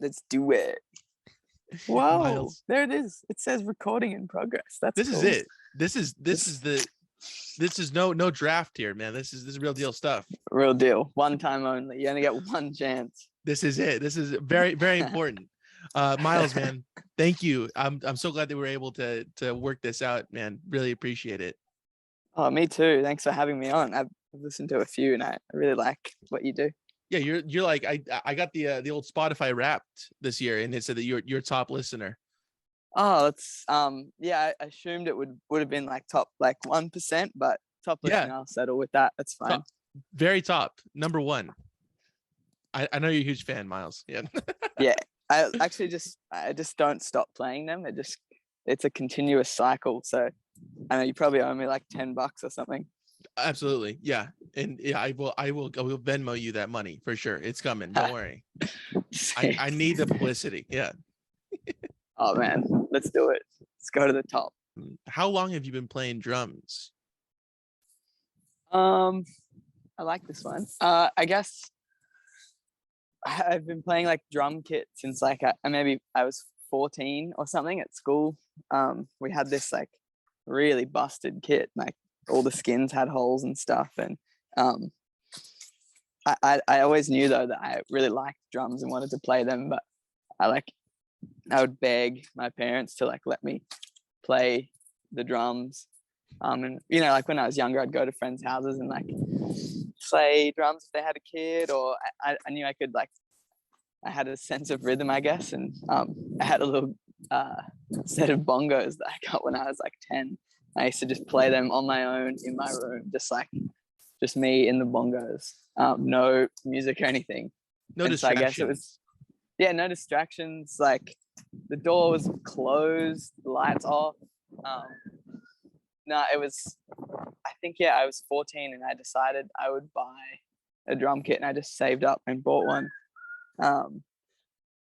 Let's do it. Whoa, Miles, there it is. It says recording in progress. That's this is cool. it. This is no draft here, man. This is real deal stuff. Real deal. One time only. You only get one chance. This is it. This is very, very important. Miles, man, thank you. I'm so glad that we were able to work this out, man. Really appreciate it. Oh, me too. Thanks for having me on. I've listened to a few and I really like what you do. Yeah, you're like I got the old Spotify Wrapped this year, and it said that you're top listener. Oh, it's yeah, I assumed it would have been like top like 1%, but top listener, Yeah, I'll settle with that. That's fine. top, very top, number one. I know you're a huge fan, Miles. Yeah. Yeah. I just don't stop playing them. It's a continuous cycle. So I know you probably owe me like $10 or something. Absolutely. Yeah. And yeah, I will Venmo you that money for sure. It's coming. Don't worry. I need the publicity. Yeah. Oh man, let's do it. Let's go to the top. How long have you been playing drums? I like this one. I guess I've been playing like drum kit since like I was 14 or something at school. We had this like really busted kit, like all the skins had holes and stuff. And I always knew though that I really liked drums and wanted to play them, but I would beg my parents to like let me play the drums. And you know, like when I was younger, I'd go to friends' houses and like play drums if they had a kid, or I knew I could like, I had a sense of rhythm, I guess. And I had a little set of bongos that I got when I was like 10. I used to just play them on my own in my room, just me in the bongos, no music or anything. No and distractions. So I guess it was, yeah, no distractions. Like the door was closed, the lights off. No, it was, I think, yeah, I was 14 and I decided I would buy a drum kit, and I just saved up and bought one.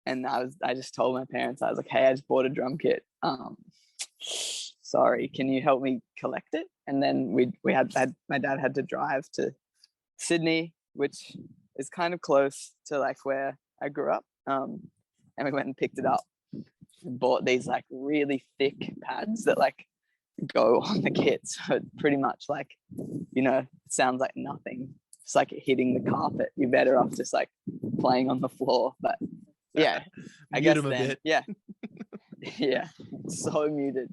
And I just told my parents, I was like, hey, I just bought a drum kit. Sorry, can you help me collect it? And then my dad had to drive to Sydney, which is kind of close to like where I grew up. And we went and picked it up and bought these like really thick pads that like go on the kit. So it's pretty much like, you know, it sounds like nothing. It's like hitting the carpet. You're better off just like playing on the floor. But yeah, I guess then, yeah. Yeah, so muted.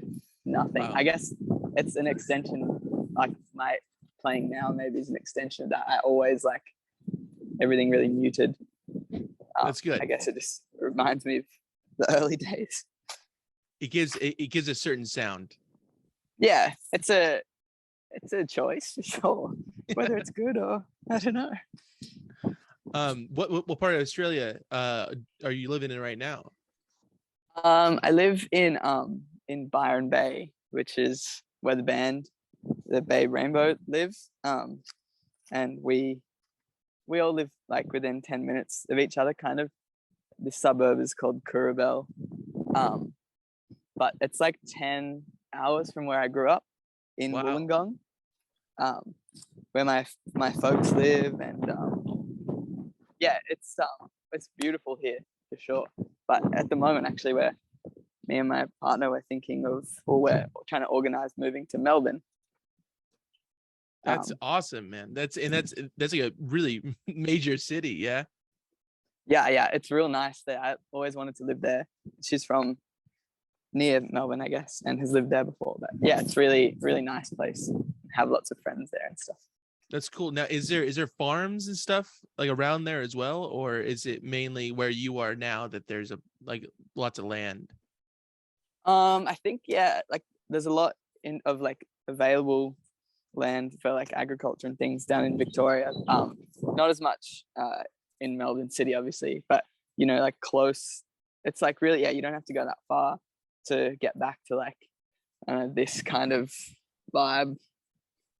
Nothing. Wow. I guess it's an extension, like my playing now maybe is an extension of that. I always like everything really muted. That's good. I guess it just reminds me of the early days. It gives a certain sound. Yeah, it's a choice for sure. Whether it's good or I don't know. What part of Australia are you living in right now? I live in Byron Bay, which is where the band, the Bay Rainbow, lives. And we all live like within 10 minutes of each other, kind of. The suburb is called Kurrabell. But it's like 10 hours from where I grew up in Wollongong, where my folks live. And yeah, it's beautiful here for sure. But at the moment, actually, me and my partner were thinking of, or we're trying to organize moving to Melbourne. That's awesome, man. That's like a really major city. Yeah. Yeah. It's real nice there. I always wanted to live there. She's from near Melbourne, I guess, and has lived there before. But yeah, it's really, really nice place. Have lots of friends there and stuff. That's cool. Now, is there farms and stuff like around there as well, or is it mainly where you are now that there's lots of land? I think like there's a lot of like available land for like agriculture and things down in Victoria. Not as much in Melbourne City, obviously, but you know, like close. It's like really, yeah, you don't have to go that far to get back to like this kind of vibe.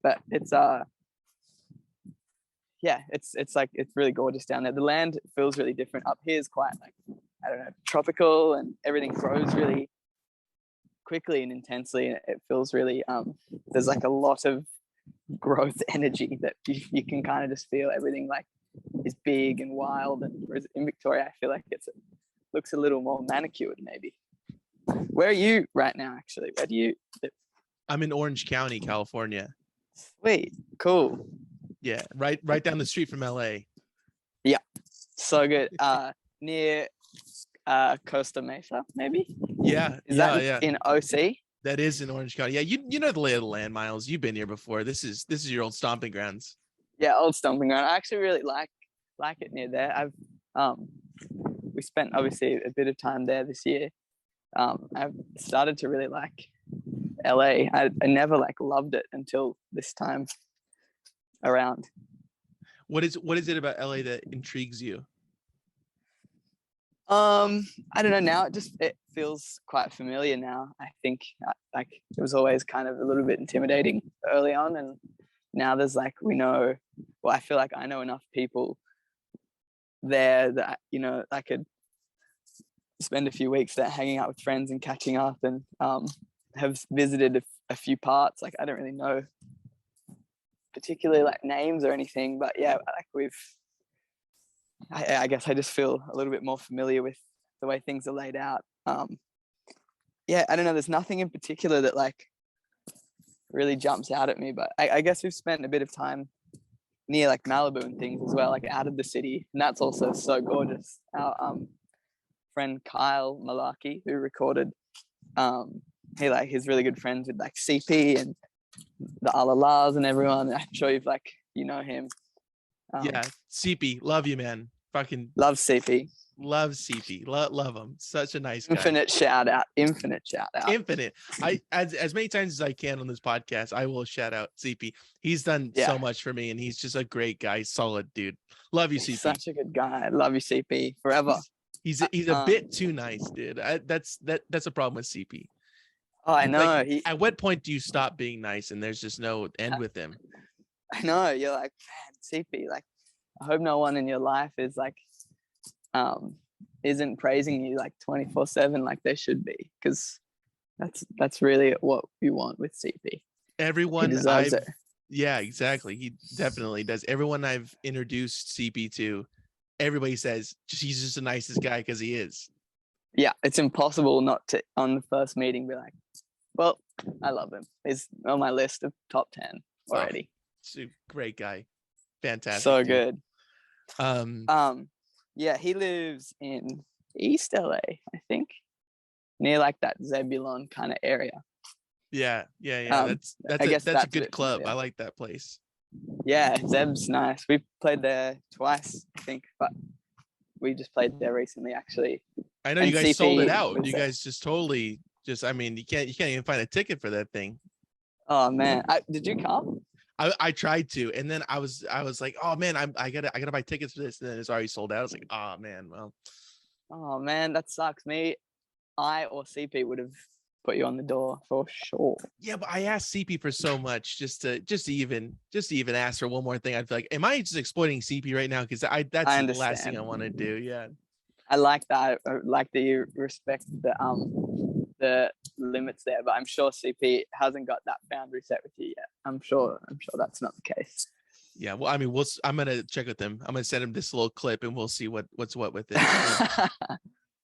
But it's yeah, it's like it's really gorgeous down there. The land feels really different. Up here is quite like, I don't know, tropical, and everything grows really quickly and intensely. It feels really there's like a lot of growth energy that you can kind of just feel. Everything like is big and wild, and whereas in Victoria I feel like it's looks a little more manicured maybe. Where are you right now, actually? Where do you live? I'm in Orange County, California. Sweet, cool. Yeah, right down the street from LA. Yeah, so good. Near Costa Mesa, maybe? Yeah, Is yeah, that yeah. in OC? That is in Orange County. Yeah, you know the lay of the land, Miles. You've been here before. This is your old stomping grounds. Yeah, old stomping ground. I actually really like it near there. We spent obviously a bit of time there this year. I've started to really like LA. I never like loved it until this time around. What is it about LA that intrigues you? I don't know. Now it feels quite familiar now. I think like it was always kind of a little bit intimidating early on, and now there's like I feel like I know enough people there that I could spend a few weeks there hanging out with friends and catching up, and have visited a few parts. Like I don't really know particularly like names or anything, but yeah, like I guess I just feel a little bit more familiar with the way things are laid out. Yeah, I don't know. There's nothing in particular that like really jumps out at me, but I guess we've spent a bit of time near like Malibu and things as well, like out of the city, and that's also so gorgeous. Our friend Kyle Malarkey, who recorded, he's really good friends with like CP and the Alalas and everyone. I'm sure you've like him. Yeah, CP, love you, man. Fucking love CP. Love CP. Love him. Such a nice guy. Infinite shout out. Infinite. I as many times as I can on this podcast, I will shout out CP. He's done so much for me, and he's just a great guy, solid dude. Love you, CP. Such a good guy. Love you, CP, forever. He's a bit too nice, dude. That's a problem with CP. Oh, I know. Like, at what point do you stop being nice and there's just no end with him? I know. You're like, man, CP, like, I hope no one in your life is like, isn't praising you like 24/7 like they should be, because that's really what you want with CP. Everyone yeah, exactly. He definitely does. Everyone I've introduced CP to, everybody says he's just the nicest guy because he is. Yeah, it's impossible not to on the first meeting be like, well, I love him. He's on my list of top 10 already. Great guy. Fantastic. So dude. Good. Yeah, he lives in East LA, I think, near like that Zebulon kind of area. Yeah. That's a good club. I like that place. Yeah, Zeb's nice. We played there twice, I think, but we just played there recently, actually. I know you guys sold it out. You guys just totally I mean, you can't even find a ticket for that thing. Oh man, did you come? I tried to, and then I was like, oh man, I gotta buy tickets for this, and then it's already sold out. I was like, oh man, well. Oh man, that sucks. I or CP would have put you on the door for sure. Yeah, but I asked CP for so much just to even ask for one more thing. I'd be like, am I just exploiting CP right now? Because that's the last thing I want to do. Yeah. I like that. I like that you respect the limits there, but I'm sure CP hasn't got that boundary set with you yet. I'm sure that's not the case. Yeah, well, I mean, I'm gonna check with him. I'm gonna send him this little clip, and we'll see what's what with it.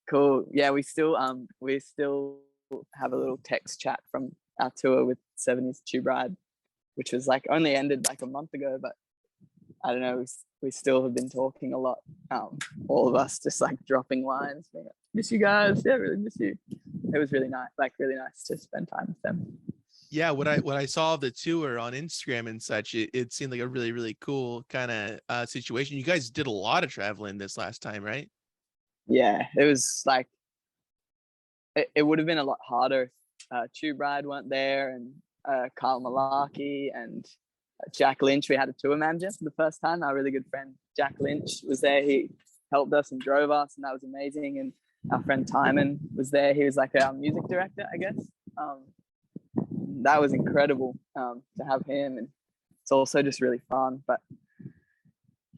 Cool. Yeah, we still have a little text chat from our tour with 70s Tube Ride, which was like only ended like a month ago, but I don't know. We still have been talking a lot. All of us just like dropping lines. Being like, miss you guys. Yeah, really miss you. It was really nice. Like really nice to spend time with them. Yeah, when I saw the tour on Instagram and such, it seemed like a really, really cool kind of situation. You guys did a lot of traveling this last time, right? Yeah, it was like it would have been a lot harder if Tube Ride weren't there, and Kyle Malarkey and Jack Lynch. We had a tour manager for the first time. Our really good friend Jack Lynch was there. He helped us and drove us, and that was amazing. And our friend Timon was there. He was like our music director, I guess. That was incredible to have him, and it's also just really fun. But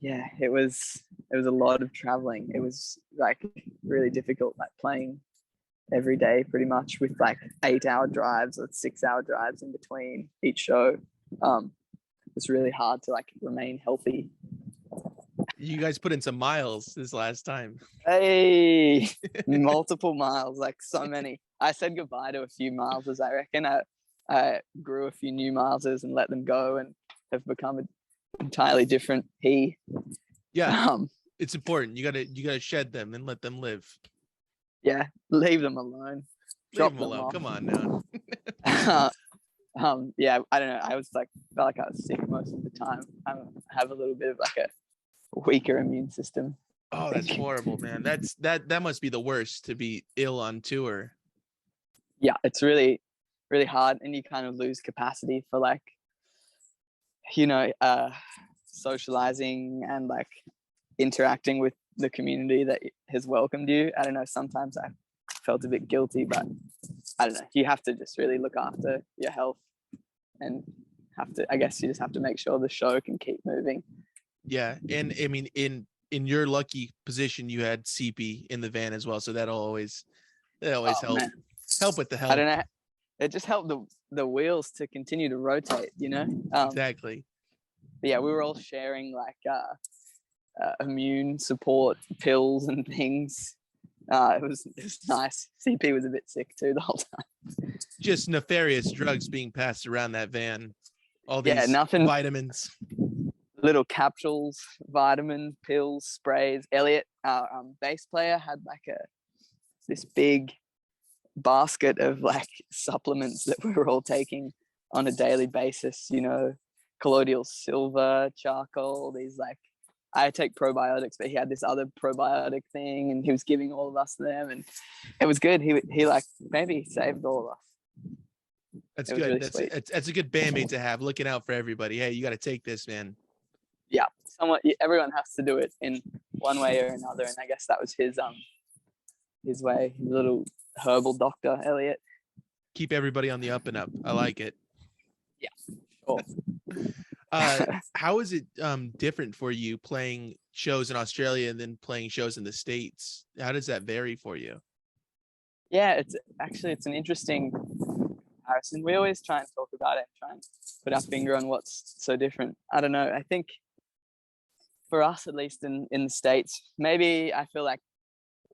yeah, it was a lot of traveling. It was like really difficult, like playing every day pretty much with like 8-hour drives or 6-hour drives in between each show. It's really hard to like remain healthy You guys put in some miles this last time. Hey, multiple miles, like so many. I said goodbye to a few milesers. I reckon I grew a few new milesers and let them go and have become an entirely different he. Yeah, it's important. You gotta shed them and let them live. Yeah, leave them alone. Leave them alone. Come on now. Yeah, I don't know. I was like, felt like I was sick most of the time. I have a little bit of like a weaker immune system. Oh, that's horrible, man. That must be the worst, to be ill on tour. Yeah, it's really, really hard, and you kind of lose capacity for like, socializing and like interacting with the community that has welcomed you. I don't know. Sometimes I felt a bit guilty, but I don't know. You have to just really look after your health, and I guess you just have to make sure the show can keep moving. Yeah, and I mean, in your lucky position, you had CP in the van as well, so that'll always help. Man. Help with the health. I don't know. It just helped the wheels to continue to rotate. Exactly. Yeah, we were all sharing like immune support pills and things. It was nice. CP was a bit sick too the whole time. Just nefarious drugs being passed around that van. All these vitamins. Little capsules, vitamin pills, sprays. Elliot, our bass player, had like this big basket of like supplements that we were all taking on a daily basis. Colloidal silver, charcoal. These like, I take probiotics, but he had this other probiotic thing, and he was giving all of us them, and it was good. He like maybe saved all of us. That's good. Really that's a good bandmate to have, looking out for everybody. Hey, you got to take this, man. Yeah, everyone has to do it in one way or another, and I guess that was his way. His little herbal doctor, Elliot. Keep everybody on the up and up. I like it. Yeah, sure. How is it different for you playing shows in Australia and then playing shows in the States? How does that vary for you? Yeah, it's an interesting comparison. We always try and talk about it and try and put our finger on what's so different. I don't know. I think for us, at least in the States, maybe I feel like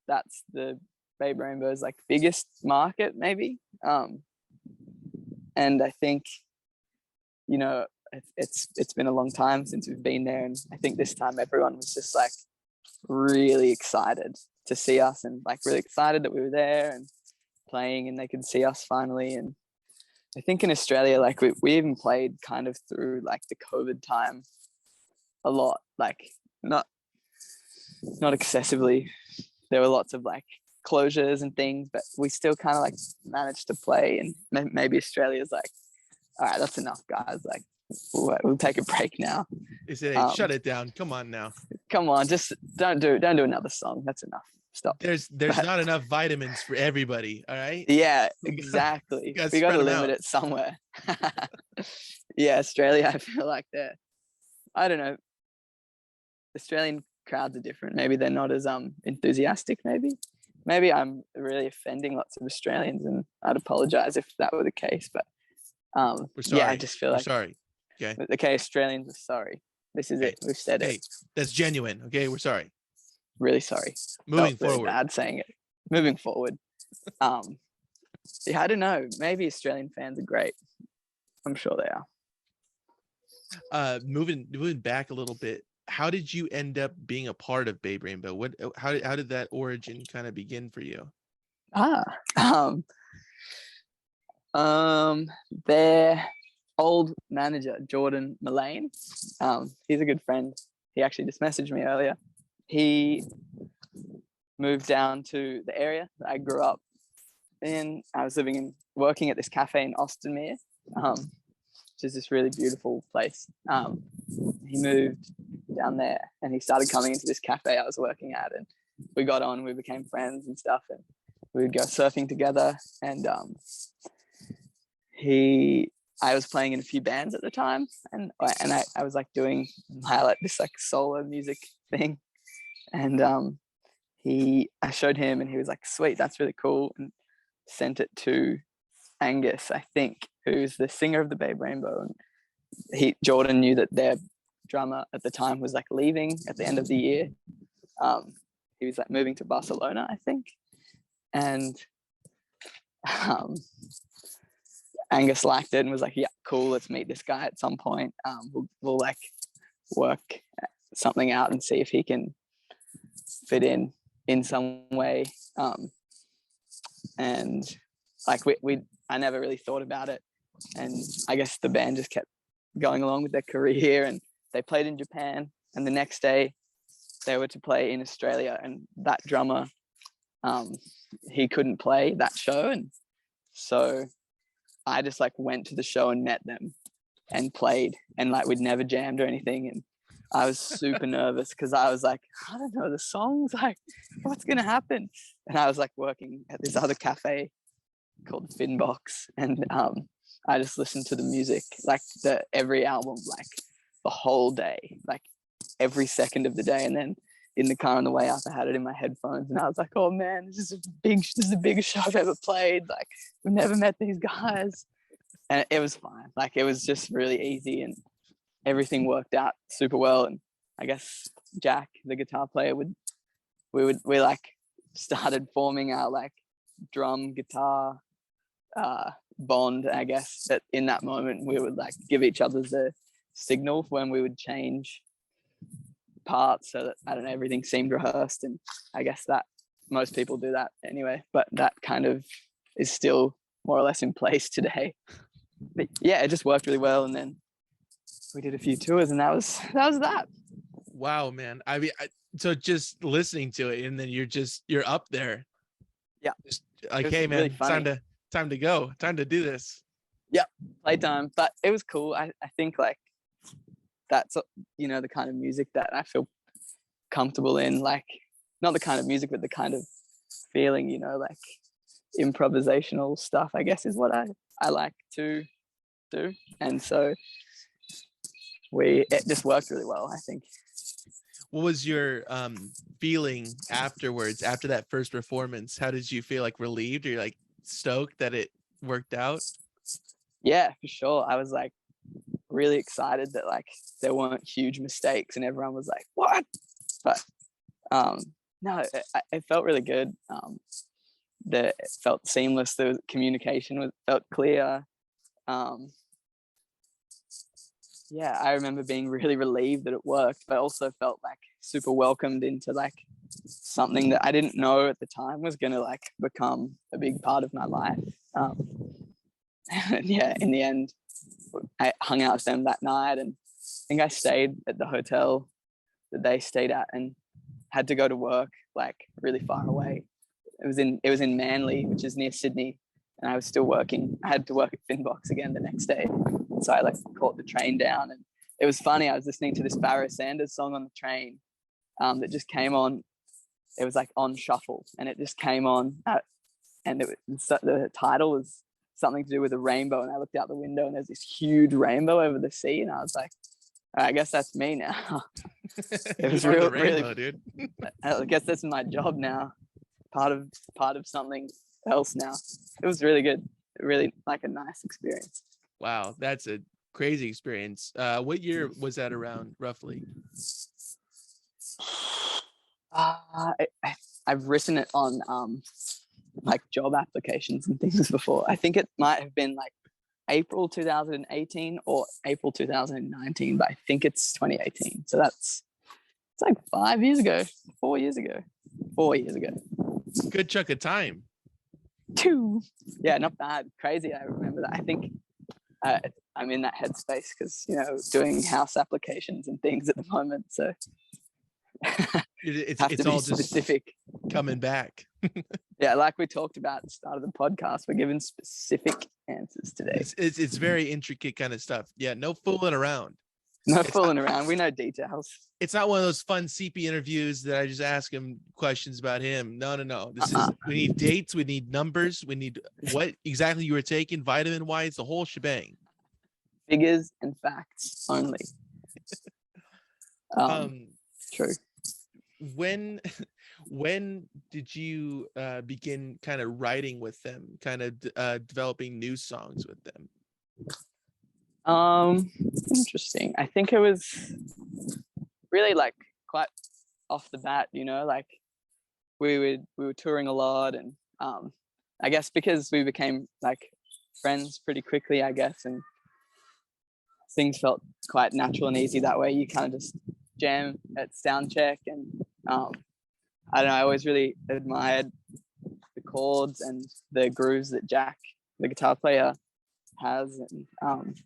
that's the Babe Rainbow's like biggest market, maybe. And I think, it's been a long time since we've been there, and I think this time everyone was just like really excited to see us, and like really excited that we were there and playing, and they could see us finally. And I think in Australia, like we even played kind of through like the COVID time a lot, like not excessively. There were lots of like closures and things, but we still kind of like managed to play. And maybe Australia's like, all right, that's enough, guys. Like we'll take a break now. Is it? Hey, shut it down. Come on now. Come on, just don't do another song. That's enough. Stop. There's not enough vitamins for everybody. All right. Yeah, exactly. We got to limit it somewhere. Yeah, Australia, I feel like I don't know. Australian crowds are different. Maybe they're not as enthusiastic. Maybe I'm really offending lots of Australians, and I'd apologize if that were the case. But we're sorry. Yeah, I just feel like sorry. Okay, Australians are sorry. This is it. We've said it. That's genuine. Okay, we're sorry. Really sorry. Moving forward. Really bad saying it. Moving forward. Yeah, I don't know. Maybe Australian fans are great. I'm sure they are. Moving back a little bit. How did you end up being a part of Babe Rainbow? How did that origin kind of begin for you? Their old manager, Jordan Mullane, he's a good friend. He actually just messaged me earlier. He moved down to the area that I grew up in. I was working at this cafe in Austinmere, which is this really beautiful place. He moved down there and he started coming into this cafe I was working at, and we got on, we became friends and stuff, and we would go surfing together. And I was playing in a few bands at the time, and I was like doing this like solo music thing, and I showed him, and he was like, sweet, that's really cool, and sent it to Angus, I think, who's the singer of the Babe Rainbow. And Jordan knew that their drummer at the time was like leaving at the end of the year. He was like moving to Barcelona, I think. And Angus liked it and was like, yeah, cool, let's meet this guy at some point. We'll like work something out and see if he can fit in some way. And like I never really thought about it. And I guess the band just kept going along with their career, and they played in Japan. And the next day they were to play in Australia, and that drummer, he couldn't play that show. And so I just like went to the show and met them and played, and like we'd never jammed or anything. And I was super nervous because I was like, I don't know the songs, like what's gonna happen? And I was like working at this other cafe called Finbox, and I just listened to the music, like every album, like the whole day, like every second of the day. And then in the car on the way up, I had it in my headphones, and I was like, oh man, this is the biggest show I've ever played. Like we've never met these guys. And it was fine. Like it was just really easy, and everything worked out super well. And I guess Jack, the guitar player, we like started forming our like drum guitar bond. I guess that in that moment we would like give each other the signal when we would change parts, so that I don't know, everything seemed rehearsed. And I guess that most people do that anyway, but that kind of is still more or less in place today. But yeah, it just worked really well. And then we did a few tours, and that was that. Wow, man. I mean, so just listening to it, and then you're up there. Yeah. Just like, hey man, really time to go, time to do this. Yeah, playtime. But it was cool. I think like that's, you know, the kind of music that I feel comfortable in, like not the kind of music, but the kind of feeling, you know, like improvisational stuff, I guess, is what I like to do. And so it just worked really well, I think. What was your feeling afterwards, after that first performance? How did you feel? Like relieved, or like stoked that it worked out? Yeah, for sure. I was like really excited that like there weren't huge mistakes, and everyone was like, what? But no, it felt really good. It felt seamless. The communication felt clear. Yeah, I remember being really relieved that it worked, but also felt like super welcomed into like something that I didn't know at the time was going to like become a big part of my life. Yeah, in the end, I hung out with them that night, and I think I stayed at the hotel that they stayed at, and had to go to work like really far away. It was in Manly, which is near Sydney, and I was still working. I had to work at Finbox again the next day, so I like caught the train down. And it was funny, I was listening to this Barrow Sanders song on the train that just came on. It was like on shuffle, and it just came on, and the title was something to do with a rainbow. And I looked out the window, and there's this huge rainbow over the sea, and I was like, I guess that's me now. It was really, dude. I guess that's my job now. Part of something else now. It was really good. Really like a nice experience. Wow, that's a crazy experience. What year was that around, roughly? I've written it on like job applications and things before. I think it might have been like April 2018 or April 2019, but I think it's 2018. So it's like 4 years ago. 4 years ago. Good chunk of time. 2. Yeah, not bad. Crazy. I remember that. I think I'm in that headspace because, you know, doing house applications and things at the moment. So it's all specific, just coming back. Yeah, like we talked about at the start of the podcast, we're given specific answers today. It's very intricate kind of stuff. Yeah, no fooling around. Around. We know details. It's not one of those fun CP interviews that I just ask him questions about him. No. This is, we need dates, we need numbers, we need what exactly you were taking, vitamin wise, the whole shebang. Figures and facts only. True. When did you begin kind of writing with them, kind of developing new songs with them? Interesting. I think it was really like quite off the bat, you know, like we were touring a lot, and I guess because we became like friends pretty quickly, I guess, and things felt quite natural and easy that way. You kind of just jam at sound check, and I don't know, I always really admired the chords and the grooves that Jack, the guitar player, has, and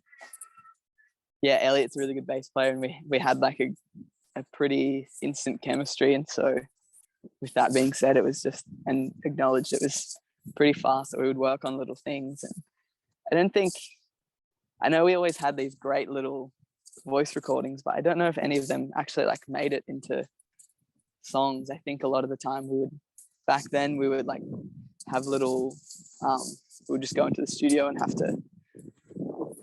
yeah, Elliot's a really good bass player, and we had like a pretty instant chemistry. And so with that being said, it was just, and acknowledged, it was pretty fast that we would work on little things. And I know we always had these great little voice recordings, but I don't know if any of them actually like made it into songs. I think a lot of the time back then we would like have little, we would just go into the studio and have to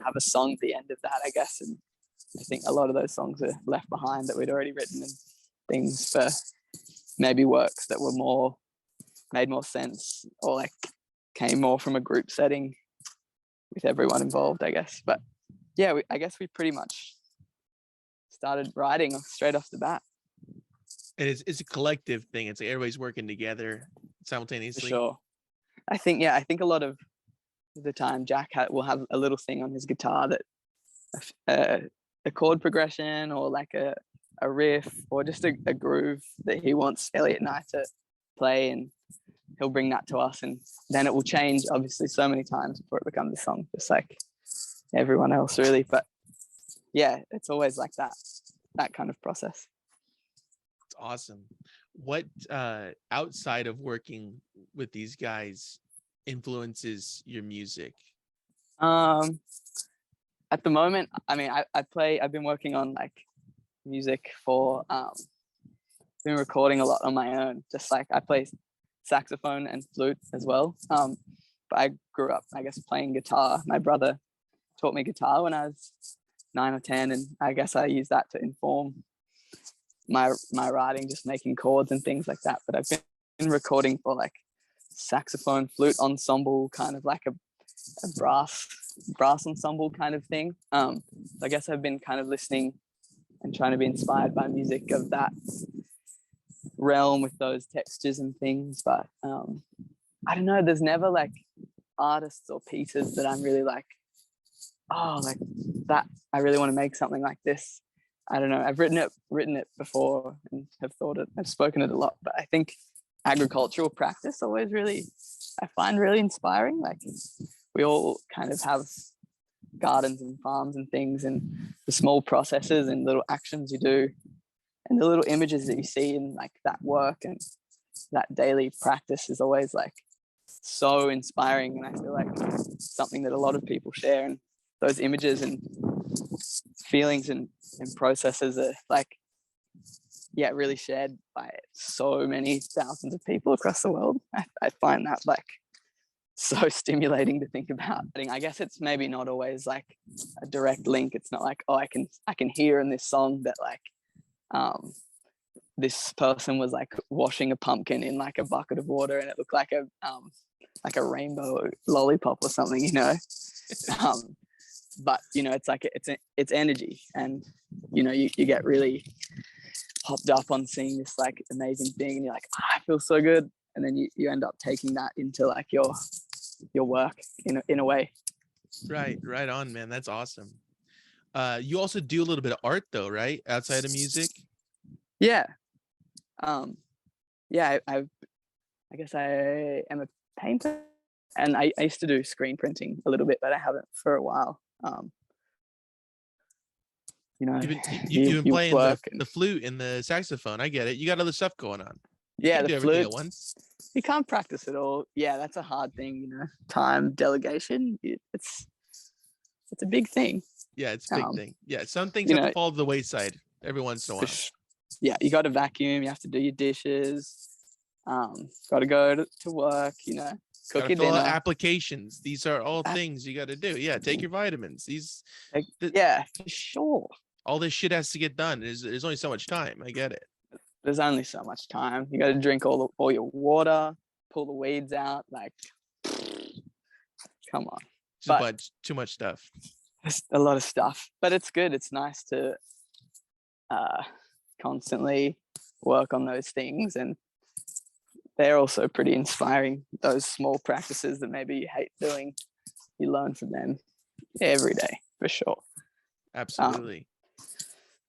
have a song at the end of that, I guess. And I think a lot of those songs are left behind that we'd already written, and things for maybe works that were made more sense, or like came more from a group setting with everyone involved, I guess. But yeah, I guess we pretty much started writing straight off the bat. And it's a collective thing. It's like everybody's working together simultaneously. For sure. I think a lot of the time Jack will have a little thing on his guitar that a chord progression, or like a riff, or just a groove that he wants Elliot and I to play, and he'll bring that to us, and then it will change obviously so many times before it becomes a song, just like everyone else really. But yeah, it's always like that kind of process. It's awesome. What outside of working with these guys influences your music? At the moment, I mean, I've been working on like music for been recording a lot on my own. Just like I play saxophone and flute as well. But I grew up, I guess, playing guitar. My brother taught me guitar when I was 9 or 10, and I guess I use that to inform my writing, just making chords and things like that. But I've been recording for like saxophone, flute ensemble, kind of like a brass ensemble kind of thing. So I guess I've been kind of listening and trying to be inspired by music of that realm with those textures and things. But I don't know, there's never like artists or pieces that I'm really like, oh, like that, I really want to make something like this. I don't know, I've written it before and I've spoken it a lot, but I think agricultural practice always really, I find really inspiring. Like we all kind of have gardens and farms and things, and the small processes and little actions you do, and the little images that you see in like that work and that daily practice is always like so inspiring. And I feel like something that a lot of people share, and those images and feelings and processes are like, yeah, really shared by so many thousands of people across the world. I find that like so stimulating to think about. I guess it's maybe not always like a direct link. It's not like, oh, I can hear in this song that like this person was like washing a pumpkin in like a bucket of water and it looked like a rainbow lollipop or something, you know. But you know, it's like it's energy, and you know, you get really hopped up on seeing this like amazing thing, and you're like, I feel so good, and then you end up taking that into like your work in a way. Right on, man. That's awesome. You also do a little bit of art though, right? Outside of music. Yeah. Yeah, I guess I am a painter, and I used to do screen printing a little bit, but I haven't for a while. You know, you've been playing the flute and the saxophone. I get it. You got other stuff going on. Yeah, the flute at once. You can't practice it all. Yeah, that's a hard thing, you know. Time, delegation. It's a big thing. Yeah, it's a big thing. Yeah, some things have to fall to the wayside every once in a while. Yeah, you got to vacuum. You have to do your dishes. Got to go to work. You know, cook your dinner. Applications. These are all things you got to do. Yeah, take your vitamins. Yeah, for sure. All this shit has to get done. There's only so much time. I get it. There's only so much time. You got to drink all your water, pull the weeds out. Like, come on. Too much stuff. It's a lot of stuff, but it's good. It's nice to constantly work on those things, and they're also pretty inspiring. Those small practices that maybe you hate doing, you learn from them every day for sure. Absolutely.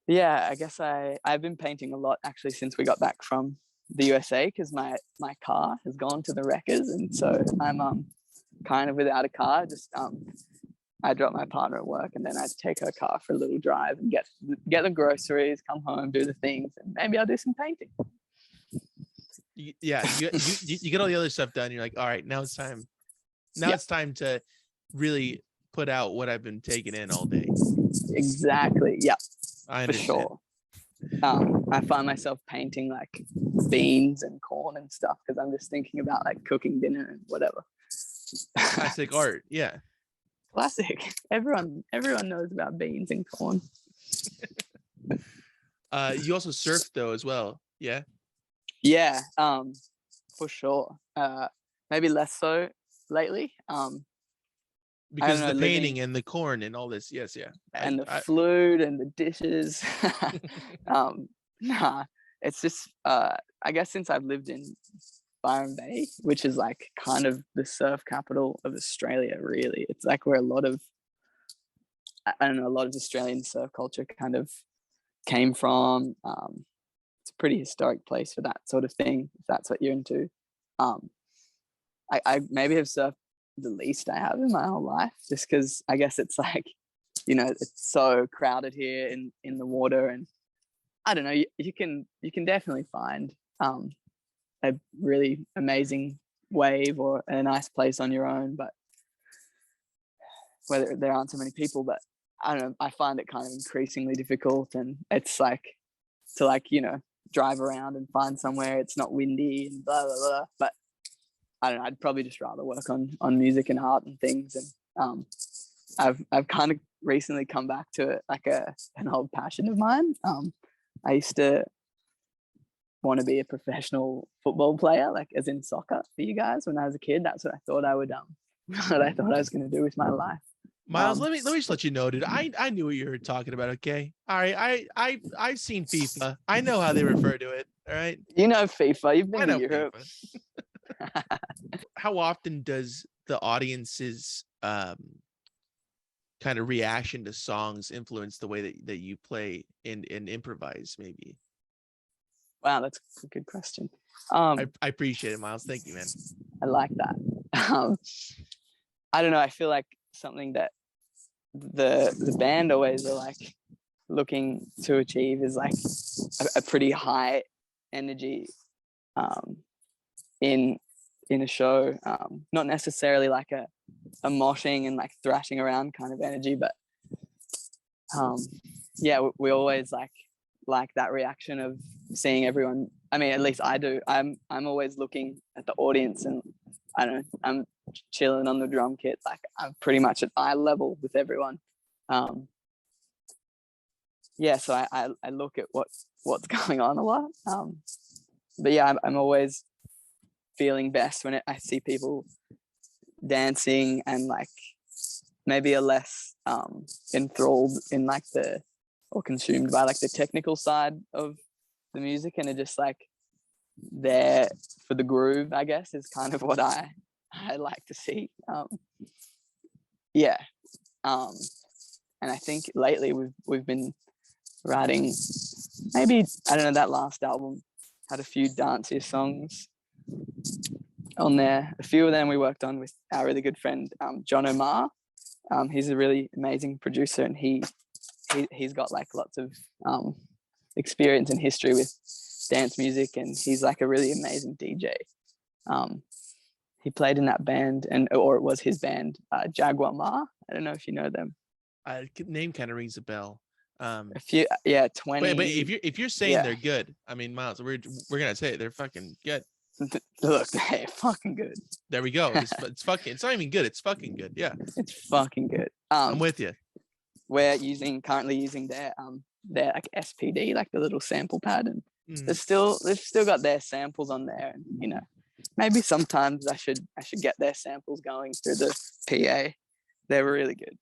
Yeah, I guess I've been painting a lot actually since we got back from the USA, because my car has gone to the wreckers, and so I'm kind of without a car. Just I drop my partner at work, and then I take her car for a little drive and get the groceries, come home, do the things, and maybe I'll do some painting. You get all the other stuff done. You're like, all right, now it's time. Now it's time to really put out what I've been taking in all day. Exactly. Yeah. I for understand. sure. I find myself painting like beans and corn and stuff because I'm just thinking about like cooking dinner and whatever. Classic art. Yeah. Classic. Everyone knows about beans and corn. You also surf though as well. Yeah. Yeah. For sure. Maybe less so lately. Because of know, the painting and the corn and all this. Yes. Yeah. And the flute and the dishes. Nah, it's just I guess since I've lived in Byron Bay, which is like kind of the surf capital of Australia, really. It's like where a lot of Australian surf culture kind of came from. It's a pretty historic place for that sort of thing, if that's what you're into. I maybe have surfed the least I have in my whole life, just because I guess it's like, it's so crowded here in the water, and I don't know, you can definitely find a really amazing wave or a nice place on your own, but whether there aren't so many people, but I don't know, I find it kind of increasingly difficult, and it's like to drive around and find somewhere it's not windy and blah blah blah. But I don't know, I'd probably just rather work on music and art and things. And I've kind of recently come back to it, like an old passion of mine. I used to want to be a professional football player, like as in soccer for you guys when I was a kid. That's what I thought I would what I thought I was going to do with my life. Miles, let me just let you know, dude. I knew what you were talking about. Okay, all right. I've seen FIFA. I know how they refer to it. All right. You know FIFA. You've been to Europe. How often does the audience's kind of reaction to songs influence the way that you play and improvise? Maybe. Wow, that's a good question. I appreciate it, Miles. Thank you, man. I like that. I don't know. I feel like something that the band always are like looking to achieve is like a pretty high energy in a show, not necessarily like a moshing and like thrashing around kind of energy, but we always like that reaction of seeing everyone. I mean, at least I do. I'm always looking at the audience, and I don't know, I'm chilling on the drum kit, like I'm pretty much at eye level with everyone. So I look at what's going on a lot. But yeah, I'm always feeling best when I see people dancing and like maybe are less enthralled in like or consumed by like the technical side of the music, and are just like there for the groove, I guess, is kind of what I like to see. And I think lately we've been writing, maybe, I don't know, that last album had a few dancier songs on there. A few of them we worked on with our really good friend John Omar. He's a really amazing producer, and he's got like lots of experience and history with dance music, and he's like a really amazing DJ. He played in that band, or it was his band, Jaguar Ma. I don't know if you know them. Name kind of rings a bell. A few, 20. But if you're saying they're good, I mean, Miles, we're gonna say it, they're fucking good. Look, they're fucking good. There we go. It's not even good. It's fucking good. Yeah. It's fucking good. I'm with you. We're currently using their like SPD, like the little sample pad, and they've still got their samples on there. And maybe sometimes I should get their samples going through the PA. They're really good.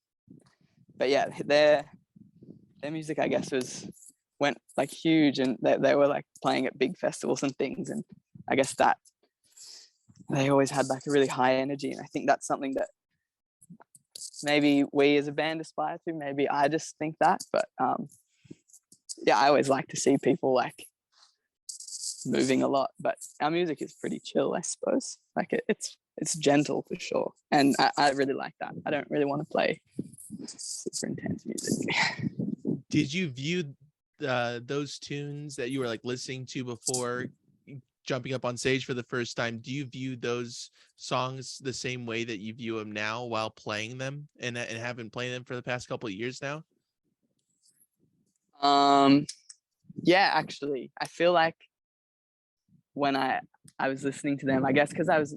But yeah, their music, I guess, was went like huge, and they were like playing at big festivals and things. And I guess that they always had like a really high energy. And I think that's something that maybe we as a band aspire to. Maybe I just think that, but yeah, I always like to see people like moving a lot. But our music is pretty chill, I suppose. Like it's gentle for sure, and I really like that. I don't really want to play super intense music. Did you view those tunes that you were like listening to before jumping up on stage for the first time? Do you view those songs the same way that you view them now while playing them, and have been playing them for the past couple of years now? Yeah, actually, I feel like when I was listening to them, I guess because I was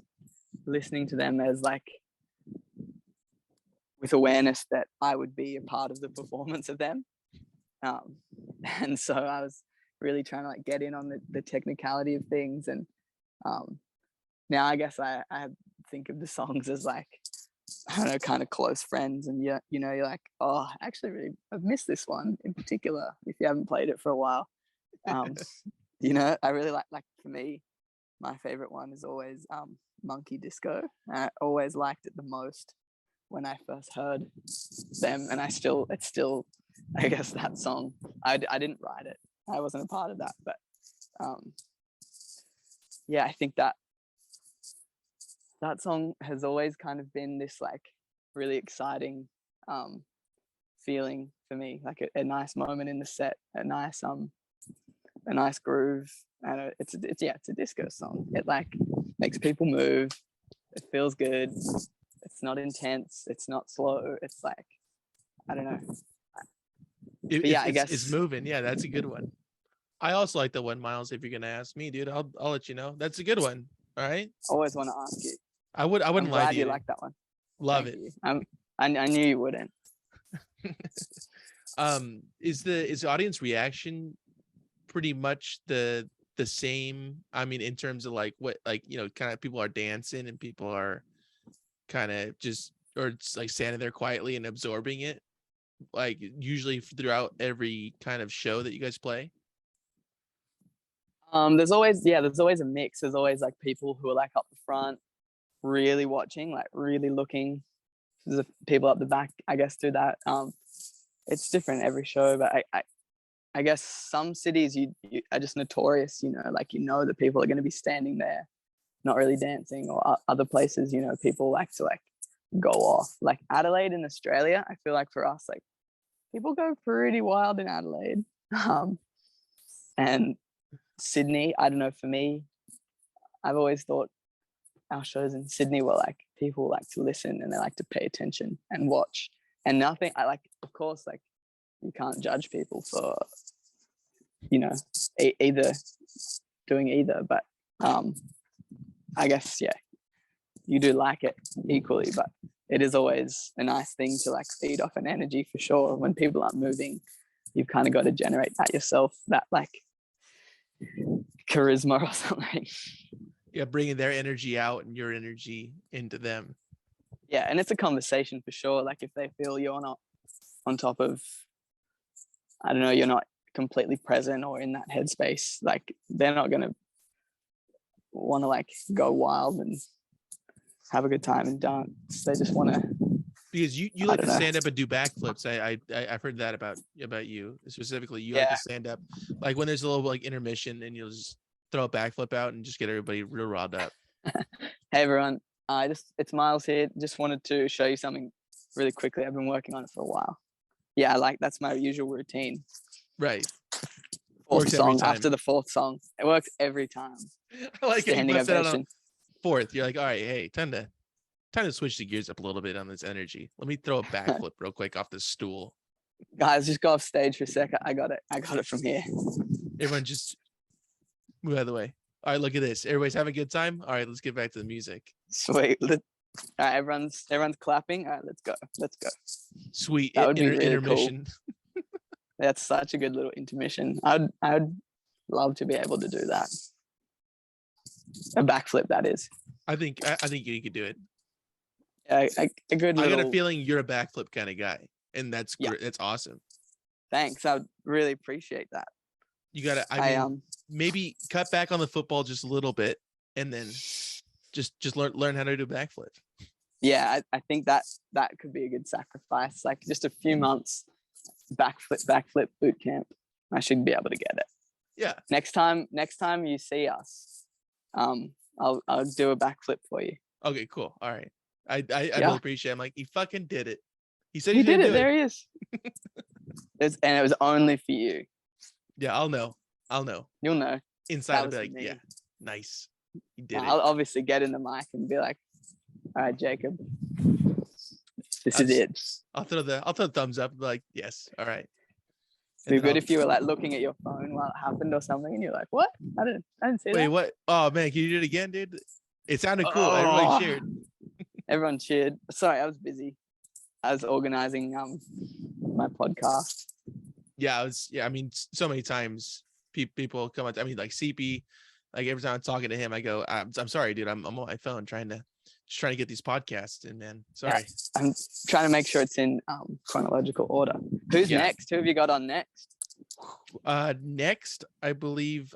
listening to them as like with awareness that I would be a part of the performance of them, and so I was really trying to like get in on the technicality of things. And now I guess I think of the songs as like, I don't know, kind of close friends. And you're like, oh, actually really I've missed this one in particular if you haven't played it for a while. I really like for me, my favorite one is always Monkey Disco. I always liked it the most when I first heard them, and it's still I guess that song, I didn't write it, I wasn't a part of that, but yeah, I think that song has always kind of been this like really exciting feeling for me, like a nice moment in the set, a nice groove. And it's a disco song. It like makes people move, it feels good, it's not intense, it's not slow, it's like, I don't know. I guess it's moving. Yeah, that's a good one. I also like the one, Miles. If you're gonna ask me, dude, I'll let you know. That's a good one. All right. Always want to ask you. I wouldn't I'm lie glad to you. You like that one. Love Thank it. You. I knew you wouldn't. Is the audience reaction pretty much the same? I mean, in terms of like what, like, kind of people are dancing and people are kind of just, or it's like standing there quietly and absorbing it, like usually throughout every kind of show that you guys play? There's always a mix. There's always like people who are like up the front, really watching, like really looking. There's people up the back, I guess, do that. It's different every show, but I guess some cities you are just notorious, like that people are going to be standing there, not really dancing, or other places, people like to like go off. Like Adelaide in Australia, I feel like for us, like people go pretty wild in Adelaide, and Sydney, I don't know, for me, I've always thought our shows in Sydney were like people like to listen and they like to pay attention and watch. And nothing, I like, of course, like you can't judge people for, either doing either, but I guess, yeah, you do like it equally, but it is always a nice thing to like feed off an energy for sure. When people aren't moving, you've kind of got to generate that yourself, that like charisma or something. Yeah, bringing their energy out and your energy into them. Yeah, and it's a conversation for sure. Like if they feel you're not on top of, I don't know, you're not completely present or in that headspace, like they're not going to want to like go wild and have a good time and dance. They just want to. Because you like to stand up and do backflips. I've heard that about you specifically. You like to stand up, like when there's a little like intermission, and you'll just throw a backflip out and just get everybody real riled up. Hey everyone, it's Miles here. Just wanted to show you something really quickly. I've been working on it for a while. Yeah, that's my usual routine. Right. Fourth song after the fourth song. It works every time. I like standing ovation. Fourth, you're like, all right, hey, time to switch the gears up a little bit on this energy. Let me throw a backflip real quick off this stool. Guys, just go off stage for a second. I got it from here. Everyone just move out of the way. All right, look at this. Everybody's having a good time. All right, let's get back to the music. Sweet. All right, everyone's clapping. All right, let's go. Sweet. That would be really intermission. Cool. That's such a good little intermission. I'd love to be able to do that. A backflip, that is. I think you could do it. Yeah, a good little... I got a feeling you're a backflip kind of guy, and that's great. That's awesome. Thanks. I would really appreciate that. You gotta. I I mean, maybe cut back on the football just a little bit, and then just learn how to do a backflip. Yeah, I think that could be a good sacrifice. Like just a few months backflip boot camp. I should be able to get it. Yeah. Next time you see us, I'll do a backflip for you. Okay, cool. All right. I Yeah. really appreciate it. I'm like, he fucking did it. He said He he didn't did it. do There he is. And it was only for you. Yeah, I'll know. You'll know. Inside, I'll was be like, for me. yeah, nice. He did I'll it. obviously get in the mic and be like, all right, Jacob, this is it. I'll throw the thumbs up and be like, yes, all right. It'd be good if you were like looking at your phone while it happened or something, and you're like, "What? I didn't see that." Wait, what? Oh man, can you do it again, dude? It sounded cool. Everybody cheered. Everyone cheered. Sorry, I was busy. I was organizing my podcast. Yeah, I mean, so many times people come up. I mean, like CP, like every time I'm talking to him, I go, "I'm sorry, dude. I'm on my phone trying to get these podcasts in, man. Sorry." Yeah, I'm trying to make sure it's in chronological order. Who's next? Who have you got on next? Next, I believe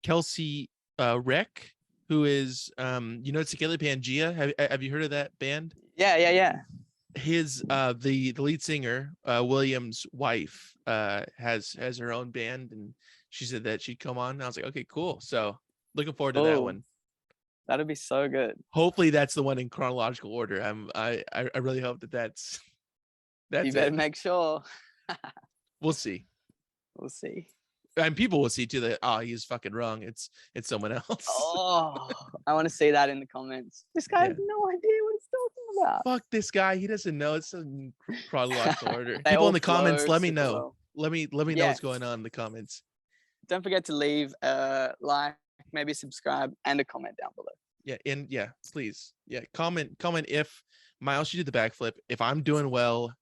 Kelsey Rec, who is Tequila Pangea. Have you heard of that band? Yeah. His the lead singer, William's wife, has her own band, and she said that she'd come on. I was like, okay, cool. So looking forward to that one. That'd be so good. Hopefully that's the one in chronological order. I really hope that's you better make sure. We'll see. And people will see too that he's fucking wrong. It's someone else. Oh, I want to see that in the comments. This guy has no idea what he's talking about. Fuck this guy. He doesn't know. It's in chronological order. They People all in the comments, let me know. well. Let me know what's going on in the comments. Don't forget to leave a like, maybe subscribe, and a comment down below. Yeah, and please. Yeah, comment if Miles should do the backflip. If I'm doing well,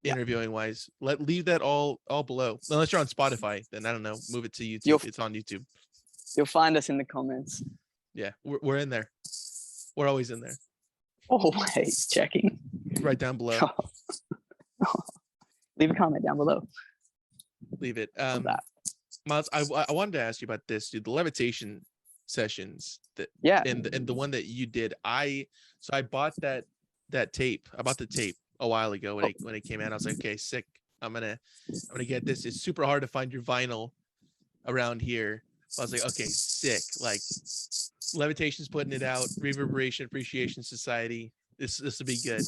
interviewing wise, leave that all below. Unless you're on Spotify, then I don't know, move it to YouTube. It's on YouTube. You'll find us in the comments. Yeah, we're in there. We're always in there. Always checking. Right down below. Leave a comment down below. Leave it. Miles, I wanted to ask you about this, dude. The levitation sessions and the one that you did. I bought that tape. I bought the tape a while ago when it came out. I was like, okay, sick. I'm gonna get this. It's super hard to find your vinyl around here. I was like, okay, sick. Like Levitation's putting it out. Reverberation Appreciation Society. This will be good.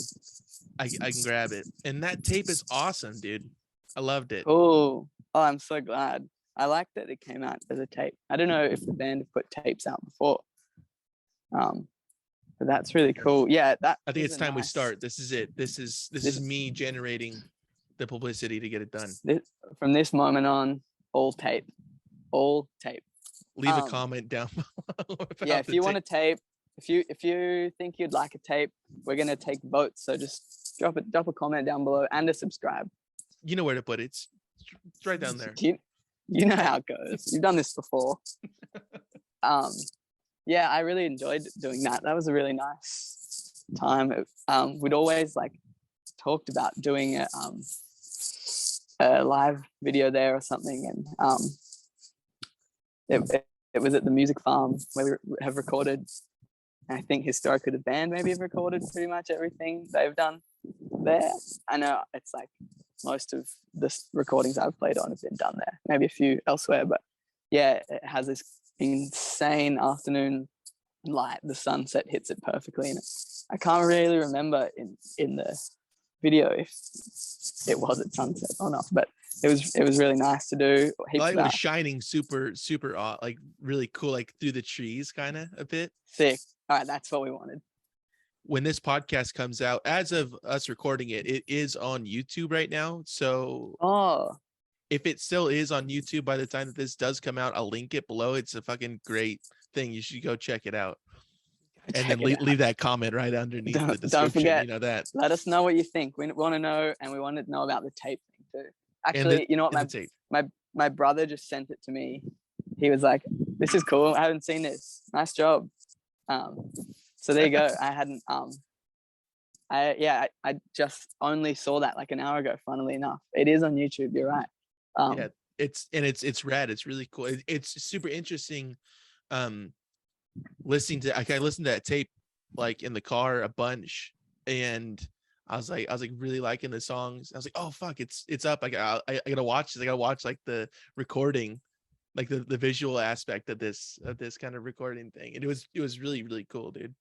I can grab it. And that tape is awesome, dude. I loved it. Oh, I'm so glad. I like that it came out as a tape. I don't know if the band have put tapes out before. But that's really cool. Yeah, I think it's time we start. This is it. This is me generating the publicity to get it done. From this moment on, all tape. Leave a comment down below. Yeah, if you want a tape, if you think you'd like a tape, we're gonna take votes. So just drop a comment down below and a subscribe. You know where to put it. It's right down there. You know how it goes. You've done this before. Yeah, I really enjoyed doing that. That was a really nice time. We'd always talked about doing a live video there or something, and it was at the music farm where we have recorded. I think historically the band maybe have recorded pretty much everything they've done there. I know it's most of the recordings I've played on have been done there, maybe a few elsewhere, but yeah, it has this insane afternoon light. The sunset hits it perfectly, and I can't really remember in the video if it was at sunset or not, but it was really nice to do. The light was shining super really cool, through the trees kind of a bit. Sick. All right, that's what we wanted. When this podcast comes out, as of us recording it, it is on YouTube right now. So if it still is on YouTube by the time that this does come out, I'll link it below. It's a fucking great thing. You should go check it out. And then leave that comment right underneath the description. Don't forget, you know that. Let us know what you think. We want to know, and we want to know about the tape thing too. Actually, you know what? My brother just sent it to me. He was like, "This is cool. I haven't seen this. Nice job." So there you go. I hadn't. I just only saw that an hour ago. Funnily enough, it is on YouTube. You're right. it's rad. It's really cool. It's super interesting. Listening to I listened to that tape like in the car a bunch, and I was like really liking the songs. I was like, oh fuck, it's up. I gotta watch this. I gotta watch like the recording, like the visual aspect of this kind of recording thing. And it was really, really cool, dude.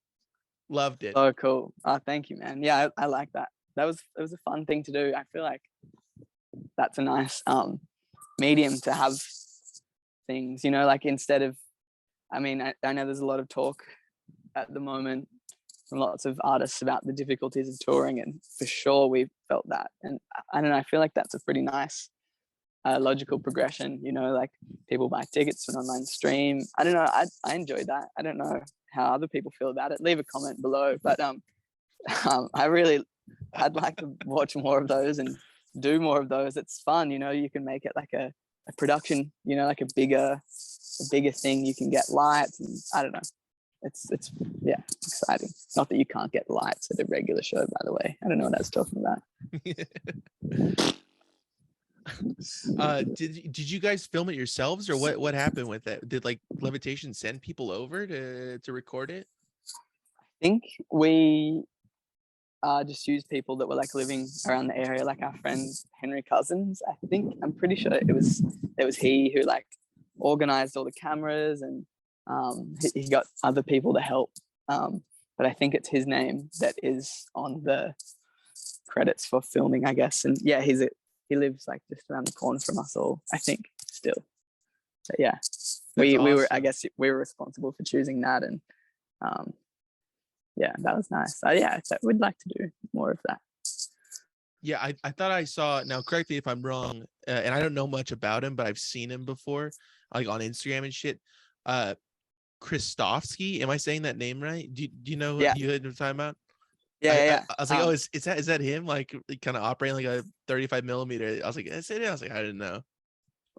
Loved it. Oh, cool. Oh, thank you, man. Yeah, I like that. It was a fun thing to do. I feel like that's a nice medium to have things, you know, like instead of, I mean, I know there's a lot of talk at the moment from lots of artists about the difficulties of touring, and for sure we've felt that. And I don't know, I feel like that's a pretty nice logical progression, you know, like people buy tickets for an online stream. I don't know, I enjoyed that. I don't know how other people feel about it. Leave a comment below. But I'd like to watch more of those and do more of those. It's fun, you know. You can make it like a production, you know, like a bigger thing. You can get lights, and I don't know. It's yeah, exciting. Not that you can't get lights at a regular show, by the way. I don't know what I was talking about. Did you guys film it yourselves, or what happened with it? Did like Levitation send people over to record it? I think we just used people that were like living around the area, like our friend Henry Cousins. I'm pretty sure it was he who like organized all the cameras, and he got other people to help. But I think it's his name that is on the credits for filming, I guess. And yeah, he lives like just around the corner from us all, I think, still. But yeah, we were, I guess we were responsible for choosing that. And yeah, that was nice. Yeah, so we'd like to do more of that. Yeah, I thought I saw, now correct me if I'm wrong, and I don't know much about him, but I've seen him before, like on Instagram and shit. Christofsky, am I saying that name right? Do you know what you had talking about? Yeah. I was like, oh, is that him? Like kind of operating like a 35 millimeter. I was like, is it? I was like, I didn't know.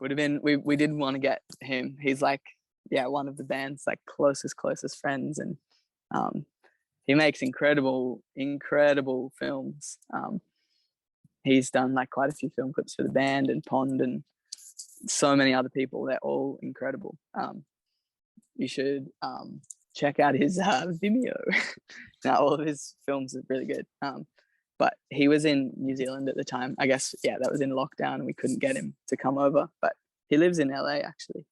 Would have been, we did want to get him. He's like, yeah, one of the band's like closest friends, and he makes incredible films. He's done like quite a few film clips for the band and Pond and so many other people. They're all incredible. You should check out his Vimeo. Now, all of his films are really good. But he was in New Zealand at the time. I guess, yeah, that was in lockdown and we couldn't get him to come over. But he lives in LA, actually.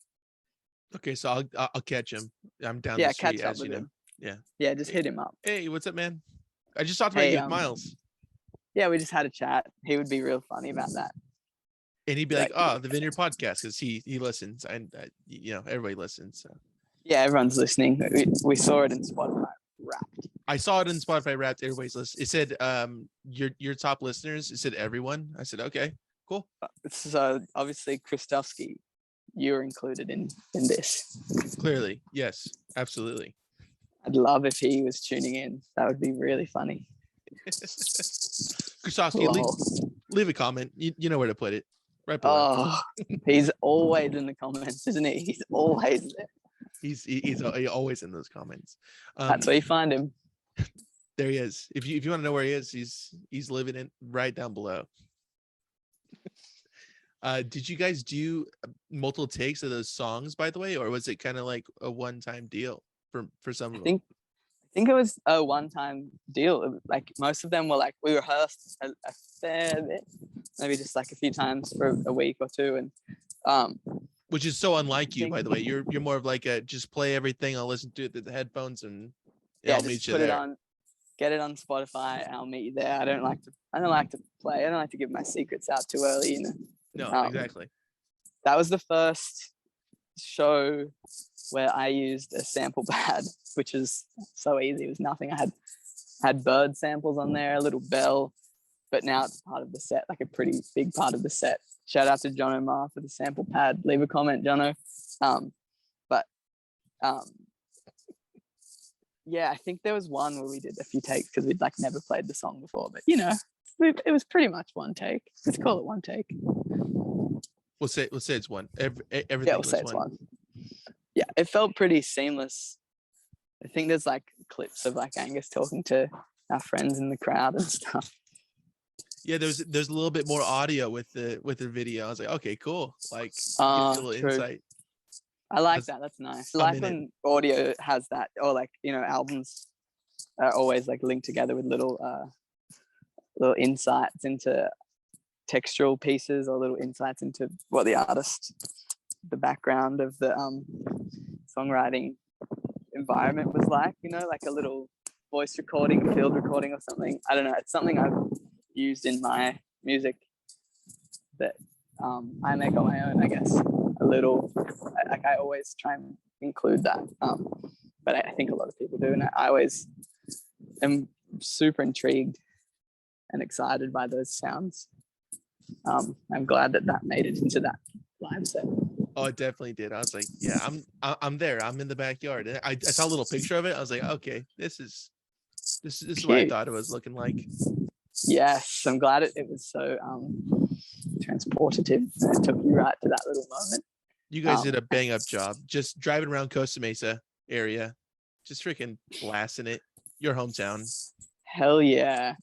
Okay, so I'll catch him. I'm down the street, catch up as you know. him. Yeah. Yeah, just hit him up. Hey, what's up, man? I just talked about you with Miles. Yeah, we just had a chat. He would be real funny about that. And he'd be like, oh, the Vineyard podcast, because he listens, and you know, everybody listens. So. Yeah, everyone's listening. We saw it in Spotify Wrapped. I saw it in Spotify Wrapped. Everybody's listening. It said your top listeners. It said everyone. I said, okay, cool. So obviously, Christofsky, you're included in this. Clearly, yes, absolutely. I'd love if he was tuning in. That would be really funny. Christofsky, leave a comment. You know where to put it. Right below. Oh, he's always in the comments, isn't he? He's always there. He's always in those comments. That's where you find him. There he is. If you want to know where he is, he's living in right down below. Did you guys do multiple takes of those songs, by the way, or was it kind of like a one-time deal for some of them? I think it was a one-time deal. Like most of them were like we rehearsed a fair bit, maybe just like a few times for a week or two, and which is so unlike you, by the way. You're more of like a just play everything. I'll listen to it through the headphones, and I'll meet you there. Get it on Spotify, and I'll meet you there. I don't like to play. I don't like to give my secrets out too early, you know. No, exactly. That was the first show where I used a sample pad, which is so easy. It was nothing. I had bird samples on there, a little bell, but now it's part of the set, like a pretty big part of the set. Shout out to John O'Mar for the sample pad. Leave a comment, Jono. Yeah, I think there was one where we did a few takes because we'd like never played the song before, but you know, it was pretty much one take. Let's call it one take. We'll say it's one. Everything. Yeah, we'll say it's one. Yeah, it felt pretty seamless. I think there's like clips of like Angus talking to our friends in the crowd and stuff. Yeah, there's a little bit more audio with the video. I was like, okay, cool. Like, gives you a little True. insight. I like That's- that. That's nice. I I'm like in it. when audio has that, or like, you know, albums are always like linked together with little insights into textural pieces, or little insights into what the artist, the background of the songwriting environment was like, you know, like a little voice recording, field recording or something. I don't know. It's something I've used in my music that I make on my own, I guess. A little, like I always try and include that. But I think a lot of people do. And I always am super intrigued and excited by those sounds. I'm glad that made it into that live set. Oh, it definitely did. I was like, yeah, I'm there. I'm in the backyard. And I saw a little picture of it. I was like, okay, this is what I thought it was looking like. Yes, I'm glad it was so transportative. It took you right to that little moment. You guys did a bang up job. Just driving around Costa Mesa area, just freaking blasting it. Your hometown. Hell yeah.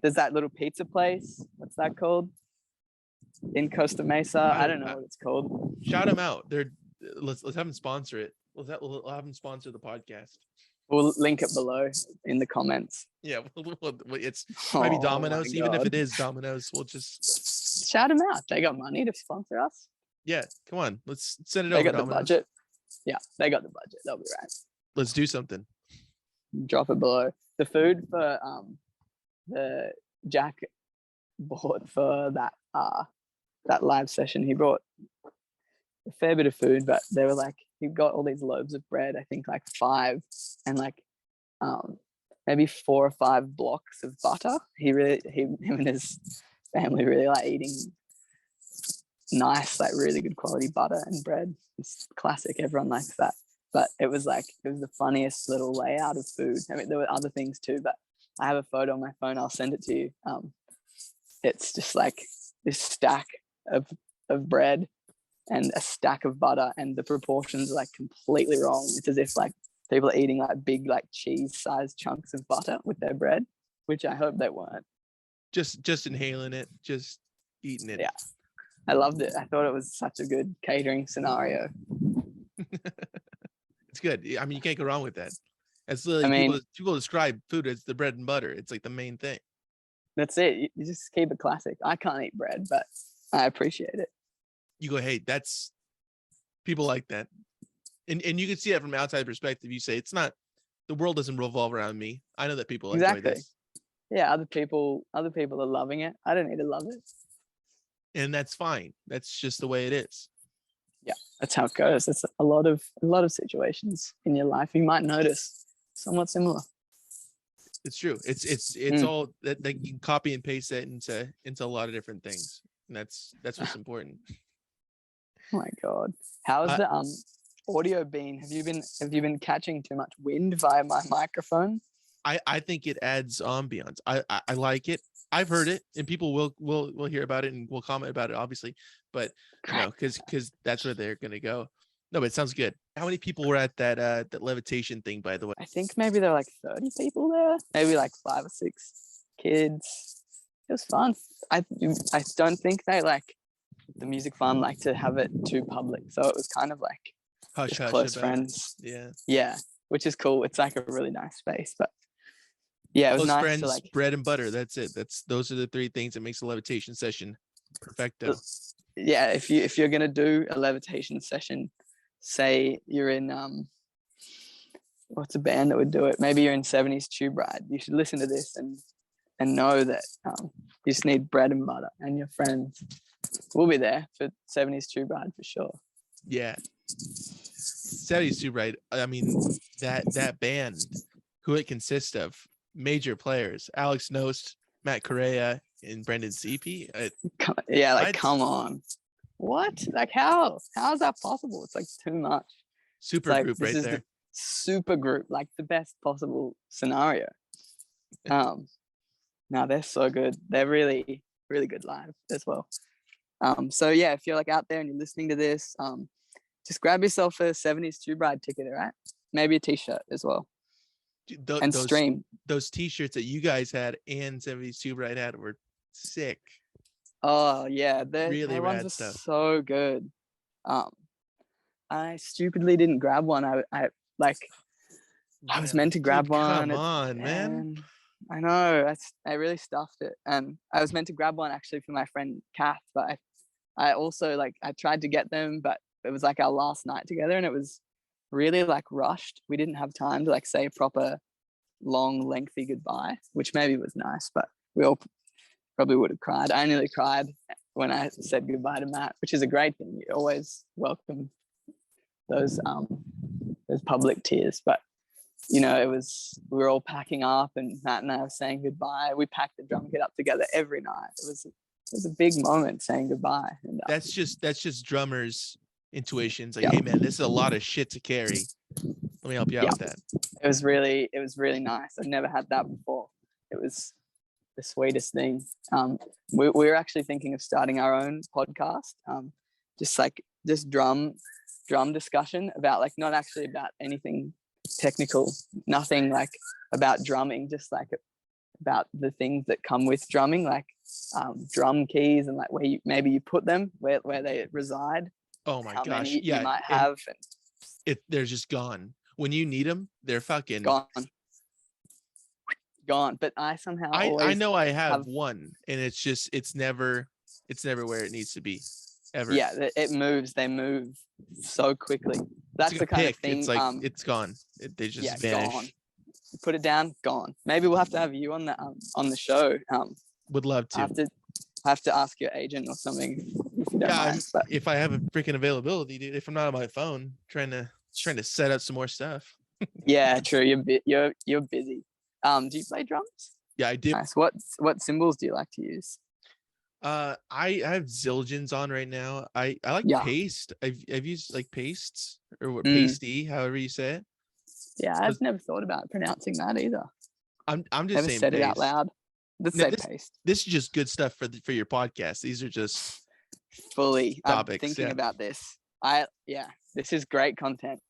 There's that little pizza place. What's that called? In Costa Mesa. I don't know what it's called. Shout them out. Let's have them sponsor it. We'll have them sponsor the podcast. We'll link it below in the comments. Yeah, it's maybe Domino's. Even if it is Domino's, we'll just shout them out. They got money to sponsor us. Yeah, come on. Let's send it over. They got Domino's. the budget. Yeah, they got the budget. They'll be right. Let's do something. Drop it below. The food for the Jack bought for that live session. He brought a fair bit of food, but they were like, he got all these loaves of bread, I think like 5, and like maybe 4 or 5 blocks of butter. Him and his family really like eating nice, like really good quality butter and bread. It's classic. Everyone likes that. But it was the funniest little layout of food. I mean, there were other things too, but I have a photo on my phone. I'll send it to you. It's just like this stack of bread and a stack of butter, and the proportions are like completely wrong. It's as if like people are eating like big like cheese-sized chunks of butter with their bread, which I hope they weren't. Just inhaling it, just eating it. Yeah, I loved it. I thought it was such a good catering scenario. It's good. I mean, you can't go wrong with that. That's literally people describe food as the bread and butter. It's like the main thing. That's it. You just keep it classic. I can't eat bread, but I appreciate it. You go, hey, that's people like that. And you can see that from outside perspective. You say it's not, the world doesn't revolve around me. I know that people enjoy this. Yeah, other people are loving it. I don't need to love it. And that's fine. That's just the way it is. Yeah, that's how it goes. It's a lot of situations in your life you might notice somewhat similar. It's true. It's all that you can copy and paste that into a lot of different things. And that's what's important. Oh my God. How's the audio been? Have you been catching too much wind via my microphone? I think it adds ambiance. I like it. I've heard it, and people will hear about it and will comment about it, obviously. But because that's where they're gonna go. No, but it sounds good. How many people were at that levitation thing, by the way? I think maybe there were like 30 people there. Maybe like 5 or 6 kids. It was fun. I don't think they like the music fund like to have it too public, so it was kind of like hush close friends. Yeah, which is cool. It's like a really nice space, but yeah, it was close nice friends, to like bread and butter. That's it. Those are the 3 things that makes a levitation session perfecto. Yeah, if you're gonna do a levitation session, say you're in what's a band that would do it? Maybe you're in 70s Tube Ride. You should listen to this and know that you just need bread and butter, and your friends will be there for 70s Tube Ride for sure. Yeah, 70s Tube Ride. I mean, that band, who it consists of, major players: Alex Nost, Matt Correa, and Brendan Seepy. Come on. What? Like how is that possible? It's like too much. Super group right there. Super group, like the best possible scenario. No, they're so good. They're really, really good live as well. So yeah, if you're like out there and you're listening to this, just grab yourself a 70s Tube Ride ticket, all right? Maybe a t-shirt as well. And stream. Those t-shirts that you guys had and 70s Tube Ride had were sick. Oh yeah, Really their ones rad are stuff. so good. Um, I stupidly didn't grab one. I was meant to grab Dude, one, come on, man. and I know I really stuffed it. And I was meant to grab one actually for my friend Kath, but I also like I tried to get them, but it was like our last night together, and it was really like rushed. We didn't have time to like say a proper long, lengthy goodbye, which maybe was nice, but we all probably would have cried. I nearly cried when I said goodbye to Matt, which is a great thing. You always welcome those public tears, but you know, we were all packing up, and Matt and I were saying goodbye. We packed the drum kit up together every night. It was a big moment saying goodbye. And That's just drummers' intuitions. Like, yeah, hey man, this is a lot of shit to carry. Let me help you out yeah, with that. it was really nice. I've never had that before. It was the sweetest thing. We were actually thinking of starting our own podcast, just drum discussion about like not actually about anything technical, nothing like about drumming, just like about the things that come with drumming, like drum keys and like where you put them, where they reside, Oh my how gosh. many Yeah. you might And have, and they're just gone. When you need them, they're fucking gone. But I somehow I always know I have have, one, and it's never where it needs to be ever. yeah, they move so quickly. That's It's like the a kind of pick. thing. It's like it's gone. They Yeah, just gone. vanish. Put it down, gone. Maybe we'll have to have you on the show. Would love I to. have to ask your agent or something if you don't Yeah, mind. But if I have a freaking availability, dude. If I'm not on my phone, trying to set up some more stuff. yeah, true. You're busy. Do you play drums? Yeah, I do. Nice. What cymbals do you like to use? I have Zildjians on right now. I like Yeah. paste. I've used like pastes or what Mm. pasty, however you say it. Yeah, So I've never thought about pronouncing that either. I'm just Never saying said it out paste. loud. Let's No, say paste. this is just good stuff for your podcast. These are just Fully. I'm topics. thinking Yeah. about this. This is great content.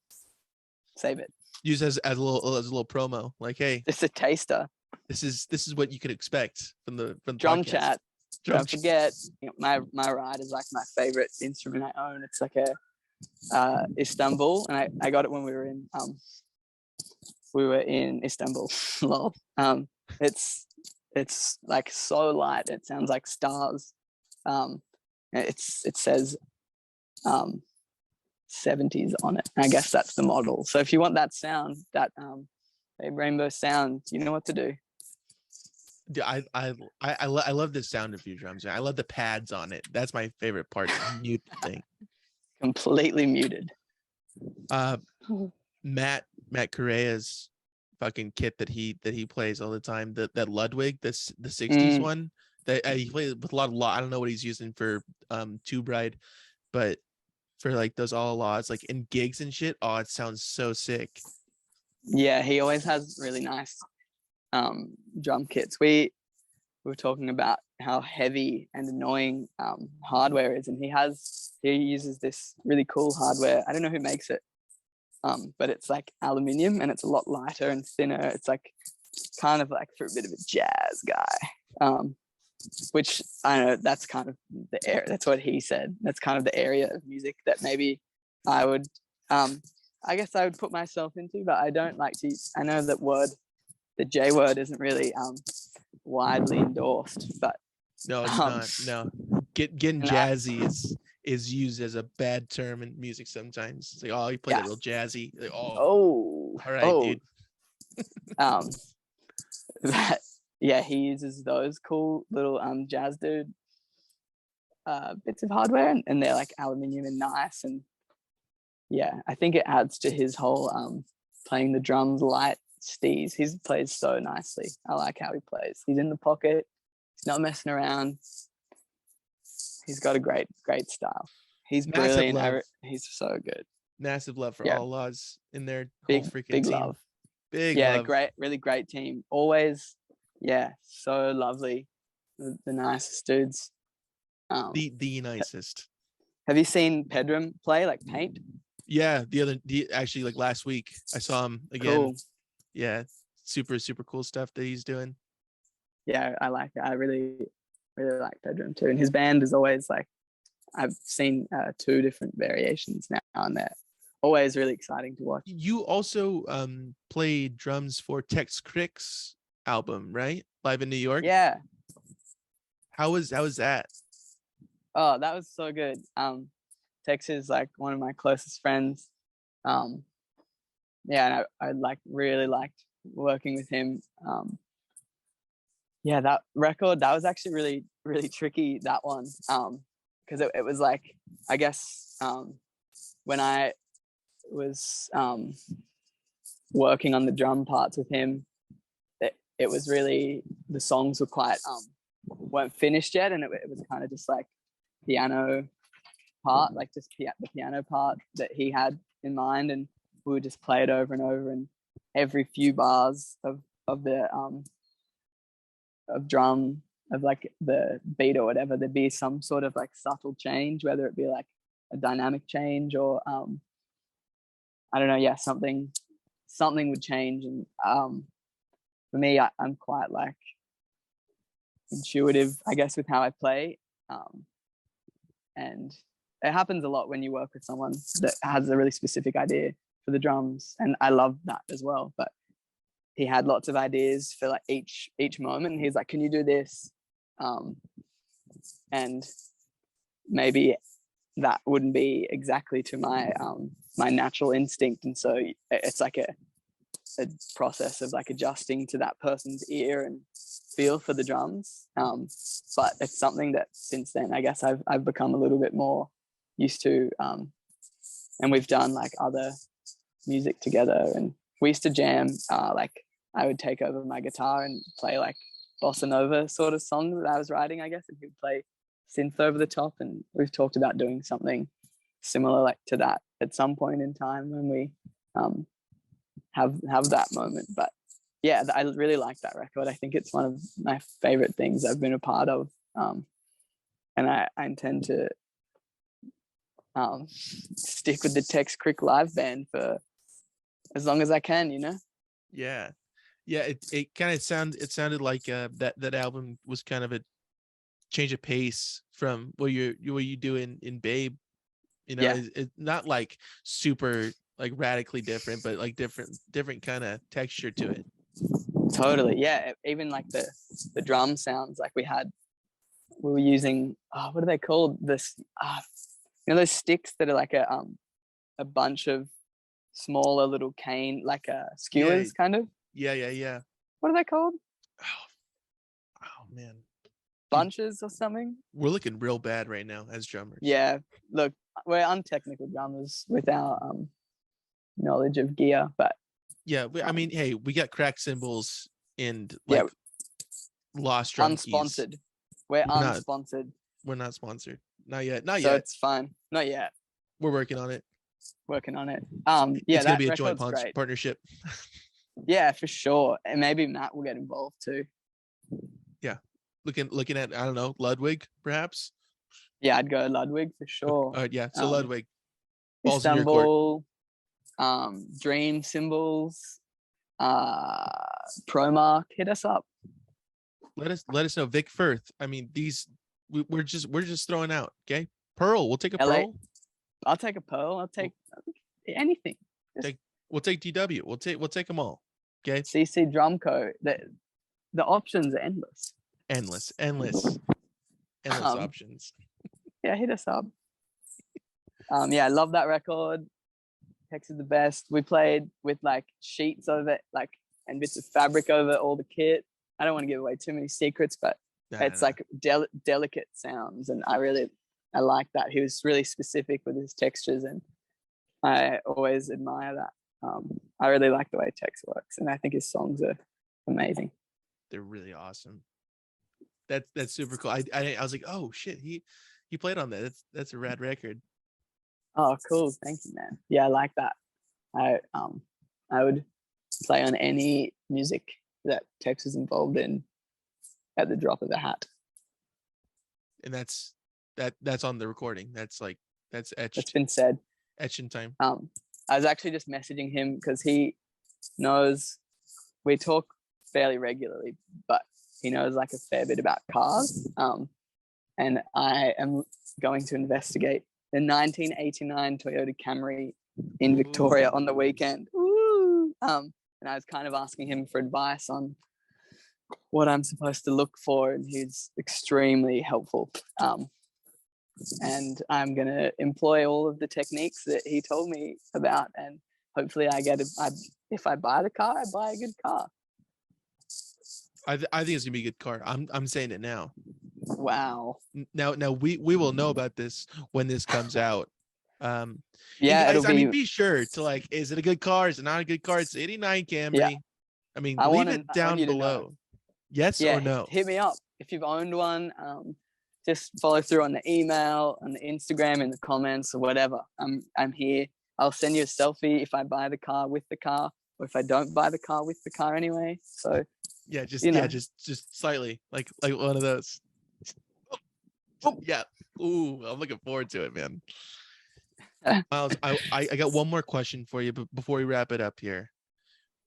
Save it. Use as a little promo. Like, hey, Just a taster. this is what you can expect from the Drum podcast. chat. Drum Don't forget, my ride is like my favorite instrument I own. It's like a Istanbul, and I got it when we were in Istanbul. Lol. It's like so light. It sounds like stars. It says 70s on it. I guess that's the model. So if you want that sound, that rainbow sound, you know what to do. I love the sound of your drums. I love the pads on it. That's my favorite part. Mute thing. Completely muted. Matt Correa's fucking kit that he plays all the time. That Ludwig, the 60s one that he plays with a lot. I don't know what he's using for Tube Ride, but for like those all laws, like in gigs and shit. Oh, it sounds so sick. Yeah, he always has really nice drum kits. We were talking about how heavy and annoying hardware is, and he uses this really cool hardware. I don't know who makes it, but it's like aluminium, and it's a lot lighter and thinner. It's like kind of like for a bit of a jazz guy, which I know that's kind of the area. That's what he said. That's kind of the area of music that maybe I would I guess I would put myself into, but I don't like to. I know that the J word isn't really widely endorsed, but no, it's not. No, getting jazzy is used as a bad term in music sometimes. It's like, oh, you play that real jazzy. Like, all right, dude. Yeah, he uses those cool little jazz dude bits of hardware, and they're like aluminium and nice, and yeah, I think it adds to his whole playing the drums light steez. He plays so nicely. I like how he plays. He's in the pocket. He's not messing around. He's got a great style. He's brilliant. He's so good. Massive love for all laws in their whole freaking big team. Love. Big love. Really great team. Always, so lovely. The nicest dudes. The nicest. Have you seen Pedram play like paint? Yeah, actually like last week I saw him again. Cool. Yeah, super cool stuff that he's doing. Yeah, I like it. I really really like bedroom too. And his band is always like, I've seen 2 different variations now, and they're always really exciting to watch. You also played drums for Tex Crick's album, right? Live in New York. Yeah. How was that? Oh, that was so good. Tex is like one of my closest friends. Yeah, and I like really liked working with him. Yeah, that record, that was actually really, really tricky, that one. Because it was like, I guess when I was working on the drum parts with him, it was really, the songs were quite weren't finished yet, and it was kind of just like piano part, like just the piano part that he had in mind, and we would just play it over and over, and every few bars of the of drum, of like the beat or whatever, there'd be some sort of like subtle change, whether it be like a dynamic change or I don't know, yeah, something would change. And for me, I'm quite like intuitive, I guess, with how I play, and it happens a lot when you work with someone that has a really specific idea for the drums, and I love that as well. But he had lots of ideas for like each moment, and he's like, can you do this? And maybe that wouldn't be exactly to my my natural instinct, and so it's like a process of like adjusting to that person's ear and feel for the drums. But it's something that since then, I guess I've become a little bit more used to, and we've done like other music together, and we used to jam. Like I would take over my guitar and play like bossa nova sort of songs that I was writing, I guess, and he'd play synth over the top. And we've talked about doing something similar like to that at some point in time when we have that moment. But yeah, I really like that record. I think it's one of my favorite things I've been a part of, and I intend to stick with the Tex Crick live band for as long as I can, you know. Yeah, it kind of sounded like that album was kind of a change of pace from what you do in Babe. You know, Yeah. it's not like super like radically different, but like different kind of texture to it. Totally. Yeah, even like the drum sounds, like we were using, what are they called, this you know, those sticks that are like a bunch of smaller little cane, like skewers, kind of. Yeah. What are they called? Oh man, Bunches or something. we're looking real bad right now as drummers. Yeah, look, we're untechnical drummers with our knowledge of gear, but yeah, I mean, hey, we got crack cymbals and yeah, like lost drum unsponsored. keys. We're Not- unsponsored, We're not sponsored. Not yet. so it's fine. Not yet. We're working on it. Working on it. It's Yeah, gonna that be a joint record's great. partnership. Yeah, for sure. And maybe Matt will get involved too. Yeah, looking at, I don't know, Ludwig perhaps. Yeah, I'd go Ludwig for sure. Yeah, so Ludwig, balls in your court. Istanbul, Dream Cymbals, Promark, hit us up. Let us know. Vic Firth. I mean, we're just throwing out. Okay, Pearl. We'll take a LA. Pearl. I'll take a Pearl. I'll take anything. We'll take DW. We'll take them all. Okay. CC Drumco. The options are endless. Endless options. Yeah, hit us up. Yeah, I love that record. Tex is the best. We played with like sheets over it, like, and bits of fabric over all the kit. I don't want to give away too many secrets, but it's like delicate sounds, and I like that. He was really specific with his textures, and I always admire that. I really like the way Tex works, and I think his songs are amazing. They're really awesome. That's super cool. I was like, oh shit, he played on that. That's a rad record. Oh, cool. Thank you, man. Yeah, I like that. I would play on any music that Tex is involved in at the drop of a hat. And that's on the recording. That's etched. That's been said. Etched in time. I was actually just messaging him because he knows we talk fairly regularly, but he knows like a fair bit about cars. And I am going to investigate the 1989 Toyota Camry in Victoria on the weekend. Woo! And I was kind of asking him for advice on what I'm supposed to look for, and he's extremely helpful. And I'm going to employ all of the techniques that he told me about, and hopefully if I buy the car, I buy a good car. I think it's gonna be a good car. I'm saying it now. Wow. Now we will know about this when this comes out. Yeah, guys, I mean, be sure to like, is it a good car? Is it not a good car? It's 89 Camry. Yeah. I mean, leave it down below. Yes or no? Hit me up if you've owned one. Just follow through on the email, on the Instagram, in the comments, or whatever. I'm here. I'll send you a selfie if I buy the car with the car, or if I don't buy the car with the car anyway. So yeah, just slightly like one of those. Yeah. Ooh, I'm looking forward to it, man. Miles, I got one more question for you, but before we wrap it up here.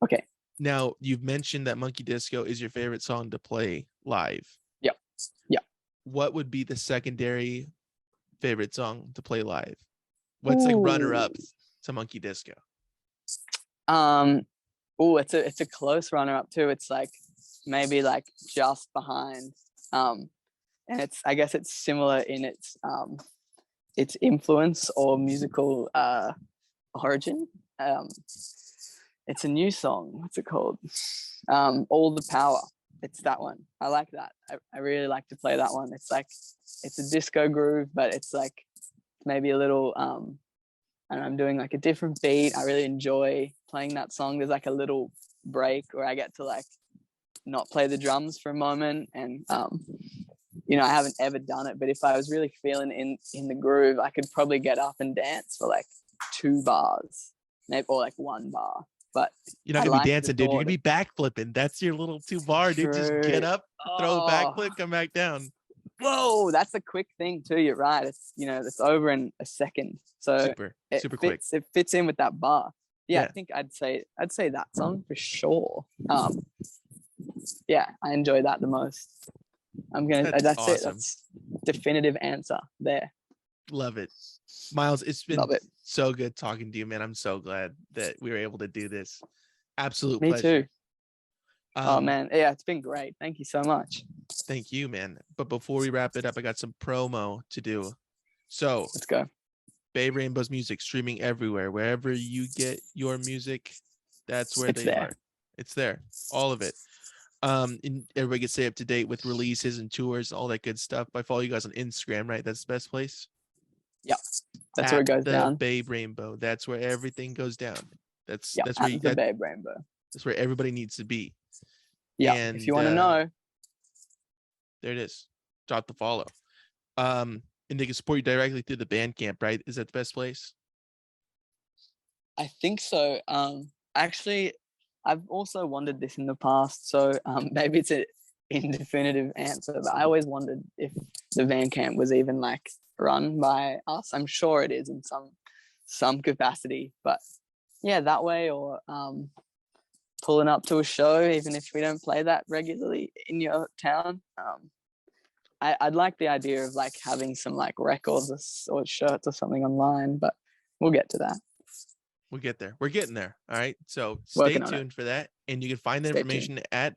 Okay. Now, you've mentioned that Monkey Disco is your favorite song to play live. Yep. What would be the secondary favorite song to play live? What's like runner-up to Monkey Disco? It's a close runner-up too. It's like maybe like just behind. And I guess it's similar in its influence or musical origin. It's a new song. What's it called? All the Power. It's that one. I like that. I really like to play that one. It's like, it's a disco groove, but it's like maybe a little, and I'm doing like a different beat. I really enjoy playing that song. There's like a little break where I get to like not play the drums for a moment. And, I haven't ever done it, but if I was really feeling in the groove, I could probably get up and dance for like 2 bars, maybe, or like 1 bar. But you're not gonna be dancing, dude. You're gonna be backflipping. That's your little 2 bar, dude. Just get up, throw a backflip, come back down. Whoa, that's a quick thing too. You're right. It's over in a second. So super quick. It fits in with that bar. Yeah, I think I'd say that song for sure. Yeah, I enjoy that the most. That's awesome. It. That's definitive answer there. Love it. Miles, it's been so good talking to you, man. I'm so glad that we were able to do this. Absolute pleasure. Me too. Oh man, yeah, it's been great. Thank you so much. Thank you, man. But before we wrap it up, I got some promo to do. So let's go. Babe Rainbow's music streaming everywhere. Wherever you get your music, that's where they are. It's there. All of it. And everybody gets stay up to date with releases and tours, all that good stuff. I follow you guys on Instagram, right? That's the best place. Yep. That's where it goes down. Babe Rainbow. That's where everything goes down. That's where you got Babe Rainbow. That's where everybody needs to be. Yeah. If you want to know. There it is. Drop the follow. And they can support you directly through the Bandcamp, right? Is that the best place? I think so. Actually, I've also wondered this in the past, so maybe it's an indefinitive answer, but I always wondered if the Bandcamp was even like run by us. I'm sure it is in some capacity, but yeah, that way, or pulling up to a show, even if we don't play that regularly in your town. I'd like the idea of like having some like records or shirts or something online, but we'll get to that. We'll get there. We're getting there. All right. So stay tuned for that. And you can find the information at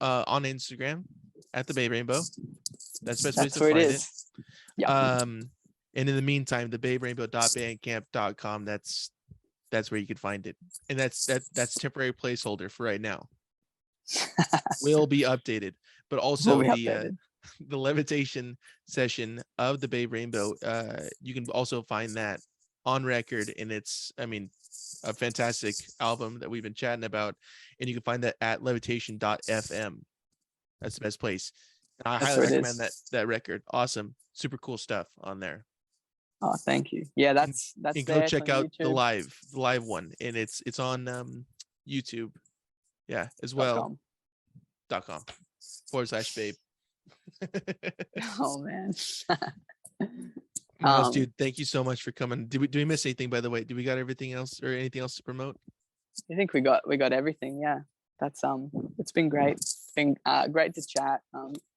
on Instagram at the Babe Rainbow. That's the best place to find it. Yeah. And in the meantime, the baberainbow.bandcamp.com, that's where you can find it. And that's temporary placeholder for right now. Will be updated. But also the levitation session of the Babe Rainbow, you can also find that on record, and it's a fantastic album that we've been chatting about, and you can find that at levitation.fm. That's the best place. I highly recommend that record. Awesome, super cool stuff on there. Oh, thank you. Yeah, that's and go check out YouTube. the live one, and it's on YouTube, yeah, as well. .com/babe. Oh man. Miles, dude, thank you so much for coming. Do we miss anything, by the way? Do we got everything else or anything else to promote? I think we got everything. Yeah, that's it's been great. been great to chat.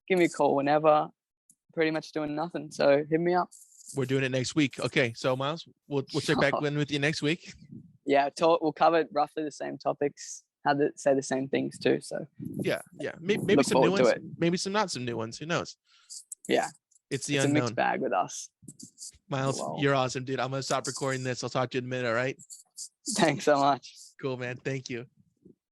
Give me a call whenever. Pretty much doing nothing, so hit me up. We're doing it next week. Okay, so Miles, we'll check back in with you next week. Yeah, we'll cover roughly the same topics. How to say the same things too. So yeah. Maybe look some new forward to ones. it. Maybe some not some new ones. Who knows? Yeah, It's the it's a unknown. mixed bag with us. Miles, Wow. you're awesome, dude. I'm gonna stop recording this. I'll talk to you in a minute. All right. Thanks so much. Cool, man. Thank you.